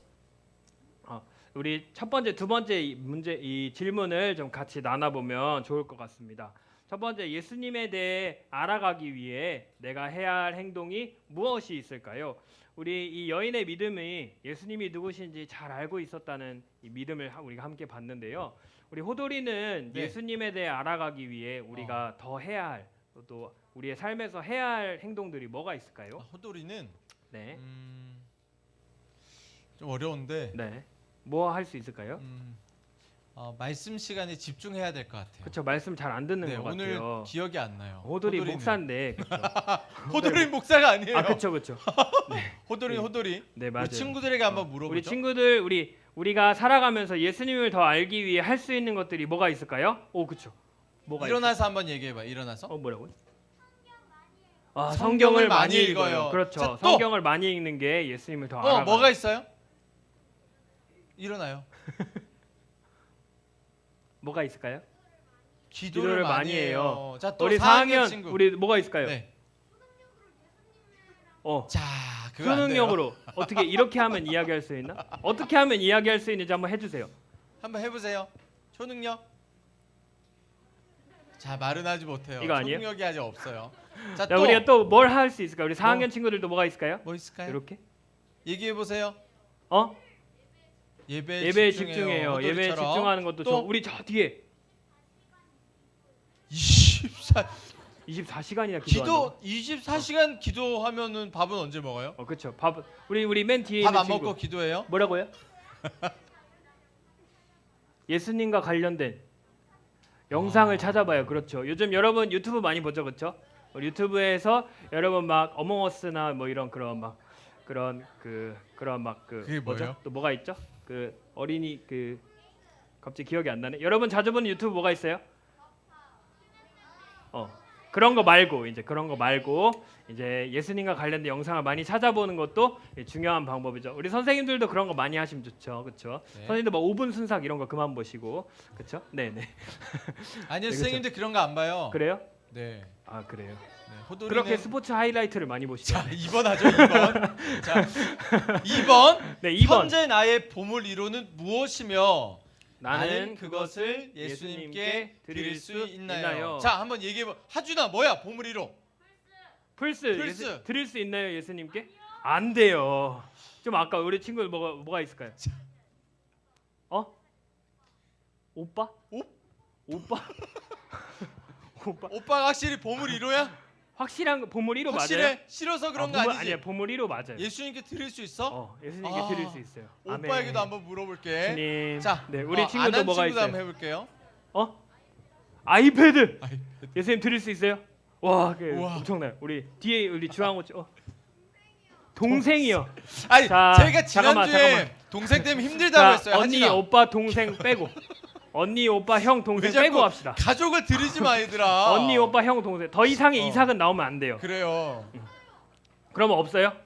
[SPEAKER 2] 우리 첫 번째, 두 번째 이 질문을 좀 같이 나눠보면 좋을 것 같습니다. 첫 번째, 예수님에 대해 알아가기 위해 내가 해야 할 행동이 무엇이 있을까요? 우리 이 여인의 믿음이 예수님이 누구신지 잘 알고 있었다는 이 믿음을 우리가 함께 봤는데요. 우리 호돌이는
[SPEAKER 3] 네.
[SPEAKER 2] 예수님에 대해 알아가기 위해 우리가 더 해야 할, 또 우리의 삶에서 해야 할 행동들이 뭐가 있을까요?
[SPEAKER 3] 호돌이는
[SPEAKER 2] 네,
[SPEAKER 3] 좀 어려운데
[SPEAKER 2] 네, 뭐 할 수 있을까요?
[SPEAKER 3] 말씀 시간에 집중해야 될 것 같아요.
[SPEAKER 2] 그렇죠. 말씀 잘 안 듣는
[SPEAKER 3] 네,
[SPEAKER 2] 것
[SPEAKER 3] 오늘
[SPEAKER 2] 같아요.
[SPEAKER 3] 기억이 안 나요.
[SPEAKER 2] 호돌이
[SPEAKER 3] 호돌이는.
[SPEAKER 2] 목사인데, 그렇죠.
[SPEAKER 3] 호돌이 목사가 아니에요.
[SPEAKER 2] 아, 그렇죠, 그렇죠.
[SPEAKER 3] 호돌이
[SPEAKER 2] 네.
[SPEAKER 3] 호돌이.
[SPEAKER 2] 네, 맞아요.
[SPEAKER 3] 우리 친구들에게 한번 물어보죠.
[SPEAKER 2] 우리 친구들, 우리가 살아가면서 예수님을 더 알기 위해 할 수 있는 것들이 뭐가 있을까요? 오, 그렇죠. 뭐가
[SPEAKER 3] 일어나서 한번 얘기해봐. 일어나서.
[SPEAKER 2] 뭐라고요? 아,
[SPEAKER 3] 성경을
[SPEAKER 2] 성경을 많이
[SPEAKER 3] 많이
[SPEAKER 2] 읽어요.
[SPEAKER 3] 읽어요.
[SPEAKER 2] 그렇죠.
[SPEAKER 3] 자, 또!
[SPEAKER 2] 성경을 많이 읽는 게 예수님을 더 알아가는.
[SPEAKER 3] 뭐가 있어요? 일어나요.
[SPEAKER 2] 뭐가 있을까요?
[SPEAKER 3] 기도를 많이 해요. 자, 또
[SPEAKER 2] 우리
[SPEAKER 3] 4학년
[SPEAKER 2] 4학년
[SPEAKER 3] 친구.
[SPEAKER 2] 우리 뭐가 있을까요?
[SPEAKER 3] 네.
[SPEAKER 2] 어.
[SPEAKER 3] 자, 그거 안 돼요.
[SPEAKER 2] 초능력으로 어떻게 이렇게 하면 이야기할 수 있나? 어떻게 하면 이야기할 수 있는지 한번 해주세요.
[SPEAKER 3] 한번 해보세요. 초능력. 자, 말은 하지 못해요.
[SPEAKER 2] 이거 아니에요?
[SPEAKER 3] 초능력이 아직 없어요. 자,
[SPEAKER 2] 자,
[SPEAKER 3] 또
[SPEAKER 2] 우리가 또 뭘 할 수 있을까? 우리 4학년 친구들도 뭐가 있을까요?
[SPEAKER 3] 뭐 있을까요?
[SPEAKER 2] 이렇게?
[SPEAKER 3] 얘기해 보세요.
[SPEAKER 2] 예배에
[SPEAKER 3] 예배에
[SPEAKER 2] 집중해요. 예배에
[SPEAKER 3] 호돌이처럼.
[SPEAKER 2] 집중하는 것도
[SPEAKER 3] 또
[SPEAKER 2] 좋아. 우리 저 뒤에
[SPEAKER 3] 24
[SPEAKER 2] 24시간이나 기도한다.
[SPEAKER 3] 기도 24시간 기도하면은 밥은 언제 먹어요?
[SPEAKER 2] 그렇죠. 밥 우리 맨 뒤에
[SPEAKER 3] 밥
[SPEAKER 2] 있는
[SPEAKER 3] 안
[SPEAKER 2] 친구.
[SPEAKER 3] 먹고 기도해요?
[SPEAKER 2] 뭐라고요? 예수님과 관련된 영상을 찾아봐요. 그렇죠. 요즘 여러분 유튜브 많이 보죠, 그렇죠? 유튜브에서 여러분 막 어몽어스나 뭐 이런 그런
[SPEAKER 3] 그게 뭐예요?
[SPEAKER 2] 또 뭐가 있죠? 그 어린이 갑자기 기억이 안 나네. 여러분 자주 보는 유튜브 뭐가 있어요? 그런 거 말고 이제 예수님과 관련된 영상을 많이 찾아보는 것도 중요한 방법이죠. 우리 선생님들도 그런 거 많이 하시면 좋죠, 그렇죠?
[SPEAKER 3] 네.
[SPEAKER 2] 선생님들 뭐 5분 순삭 이런 거 그만 보시고, 그렇죠? 네, 네.
[SPEAKER 3] 아니요,
[SPEAKER 2] 네,
[SPEAKER 3] 선생님들 그런 거 안 봐요.
[SPEAKER 2] 그래요?
[SPEAKER 3] 네.
[SPEAKER 2] 아, 그래요.
[SPEAKER 3] 네. 호돌이는
[SPEAKER 2] 그렇게 스포츠 하이라이트를 많이 보시죠.
[SPEAKER 3] 자, 2번 하죠, 2번. 자, 2번.
[SPEAKER 2] 네, 2번.
[SPEAKER 3] 현재 나의 보물 이론은 무엇이며
[SPEAKER 2] 나는 그것을 예수님께 드릴 수 있나요?
[SPEAKER 3] 자, 한번 얘기해 봐. 하준아, 뭐야? 보물 이론.
[SPEAKER 2] 플스. 드릴 수 있나요, 예수님께? 안 돼요. 좀 아까 우리 친구 뭐가 있을까요? 오빠? 오빠? 오빠?
[SPEAKER 3] 오빠가 확실히 보물 이론이야?
[SPEAKER 2] 확실한 보물 1호
[SPEAKER 3] 확실해?
[SPEAKER 2] 맞아요?
[SPEAKER 3] 싫어서 그런 거
[SPEAKER 2] 보물,
[SPEAKER 3] 아니지?
[SPEAKER 2] 아니야, 보물 1호 맞아요.
[SPEAKER 3] 예수님께 드릴 수 있어?
[SPEAKER 2] 예수님께
[SPEAKER 3] 아,
[SPEAKER 2] 드릴 수 있어요.
[SPEAKER 3] 오빠에게도 한번 물어볼게.
[SPEAKER 2] 주님.
[SPEAKER 3] 자,
[SPEAKER 2] 네, 우리
[SPEAKER 3] 안
[SPEAKER 2] 친구도
[SPEAKER 3] 한
[SPEAKER 2] 뭐가
[SPEAKER 3] 친구도
[SPEAKER 2] 있어요?
[SPEAKER 3] 한번 해볼게요.
[SPEAKER 2] 아이패드. 예수님 드릴 수 있어요? 와,
[SPEAKER 3] 우와.
[SPEAKER 2] 엄청나요. 우리 뒤에 우리 주황호 동생이요.
[SPEAKER 3] 아니,
[SPEAKER 2] 자,
[SPEAKER 3] 제가 지난주에
[SPEAKER 2] 잠깐만.
[SPEAKER 3] 동생 때문에 힘들다고
[SPEAKER 2] 자,
[SPEAKER 3] 했어요.
[SPEAKER 2] 언니,
[SPEAKER 3] 하진아.
[SPEAKER 2] 오빠, 동생 빼고. 언니, 오빠, 형, 동생
[SPEAKER 3] 왜 자꾸
[SPEAKER 2] 빼고 합시다.
[SPEAKER 3] 가족을 들이지 마, 얘들아.
[SPEAKER 2] 언니, 오빠, 형, 동생. 더 이상의 이삭은 나오면 안 돼요.
[SPEAKER 3] 그래요.
[SPEAKER 2] 그러면 없어요?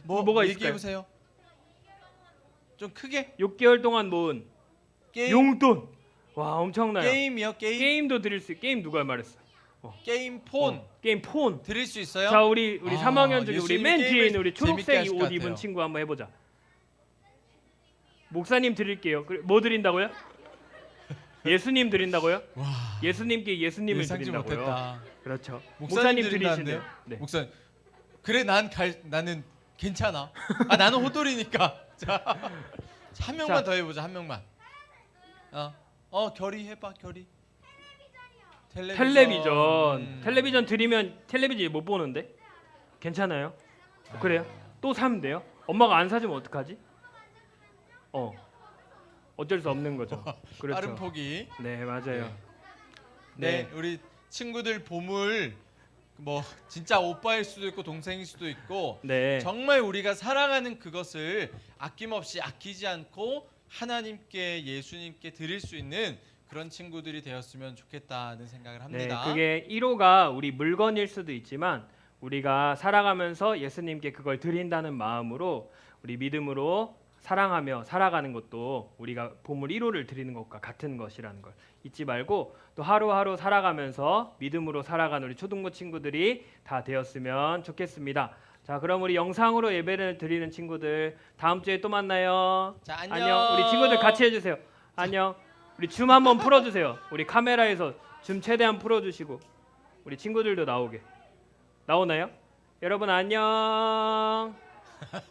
[SPEAKER 2] 뭐가
[SPEAKER 3] 얘기해
[SPEAKER 2] 있을까요?
[SPEAKER 3] 보세요. 좀 크게
[SPEAKER 2] 6개월 동안 모은
[SPEAKER 3] 게임
[SPEAKER 2] 용돈. 와, 엄청나요.
[SPEAKER 3] 게임이요.
[SPEAKER 2] 게임도 드릴 수. 게임 누가 말했어?
[SPEAKER 3] 게임 폰
[SPEAKER 2] 게임 폰.
[SPEAKER 3] 드릴 수 있어요?
[SPEAKER 2] 자, 우리 3학년 중에 우리
[SPEAKER 3] 예수님이
[SPEAKER 2] 맨 뒤에
[SPEAKER 3] 게임을
[SPEAKER 2] 있는 우리
[SPEAKER 3] 재밌게
[SPEAKER 2] 초록색
[SPEAKER 3] 하실
[SPEAKER 2] 옷
[SPEAKER 3] 것
[SPEAKER 2] 입은
[SPEAKER 3] 같아요.
[SPEAKER 2] 친구 한번 해보자. 목사님 드릴게요. 뭐 드린다고요? 예수님 드린다고요?
[SPEAKER 3] 와,
[SPEAKER 2] 예수님께 예수님을
[SPEAKER 3] 예상치
[SPEAKER 2] 드린다고요.
[SPEAKER 3] 못했다.
[SPEAKER 2] 그렇죠.
[SPEAKER 3] 목사님
[SPEAKER 2] 드리시네요.
[SPEAKER 3] 드린다는데요?
[SPEAKER 2] 네.
[SPEAKER 3] 목사님. 그래, 나는 괜찮아. 나는 호돌이니까. 자, 한 명만
[SPEAKER 2] 자.
[SPEAKER 3] 더 해보자. 한 명만. 결이 해봐. 결이.
[SPEAKER 2] 텔레비전 드리면 텔레비전 못 보는데 괜찮아요? 그래요? 또 사면 돼요? 엄마가 안 사주면 어떡하지? 어쩔 수 없는 거죠.
[SPEAKER 3] 빠른
[SPEAKER 2] 그렇죠.
[SPEAKER 3] 포기.
[SPEAKER 2] 네, 맞아요.
[SPEAKER 3] 네, 우리 친구들 보물 뭐 진짜 오빠일 수도 있고 동생일 수도 있고
[SPEAKER 2] 네.
[SPEAKER 3] 정말 우리가 사랑하는 그것을 아낌없이 아끼지 않고 하나님께 예수님께 드릴 수 있는 그런 친구들이 되었으면 좋겠다는 생각을
[SPEAKER 2] 네,
[SPEAKER 3] 합니다.
[SPEAKER 2] 그게 1호가 우리 물건일 수도 있지만 우리가 살아가면서 예수님께 그걸 드린다는 마음으로 우리 믿음으로 사랑하며 살아가는 것도 우리가 보물 1호를 드리는 것과 같은 것이라는 걸 잊지 말고 또 하루하루 살아가면서 믿음으로 살아가는 우리 초등부 친구들이 다 되었으면 좋겠습니다. 자, 그럼 우리 영상으로 예배를 드리는 친구들 다음 주에 또 만나요.
[SPEAKER 3] 자, 안녕.
[SPEAKER 2] 우리 친구들 같이 해주세요. 안녕. 우리 줌 한번 풀어주세요. 우리 카메라에서 줌 최대한 풀어주시고 우리 친구들도 나오게. 나오나요? 여러분 안녕.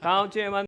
[SPEAKER 2] 다음 주에 만나요.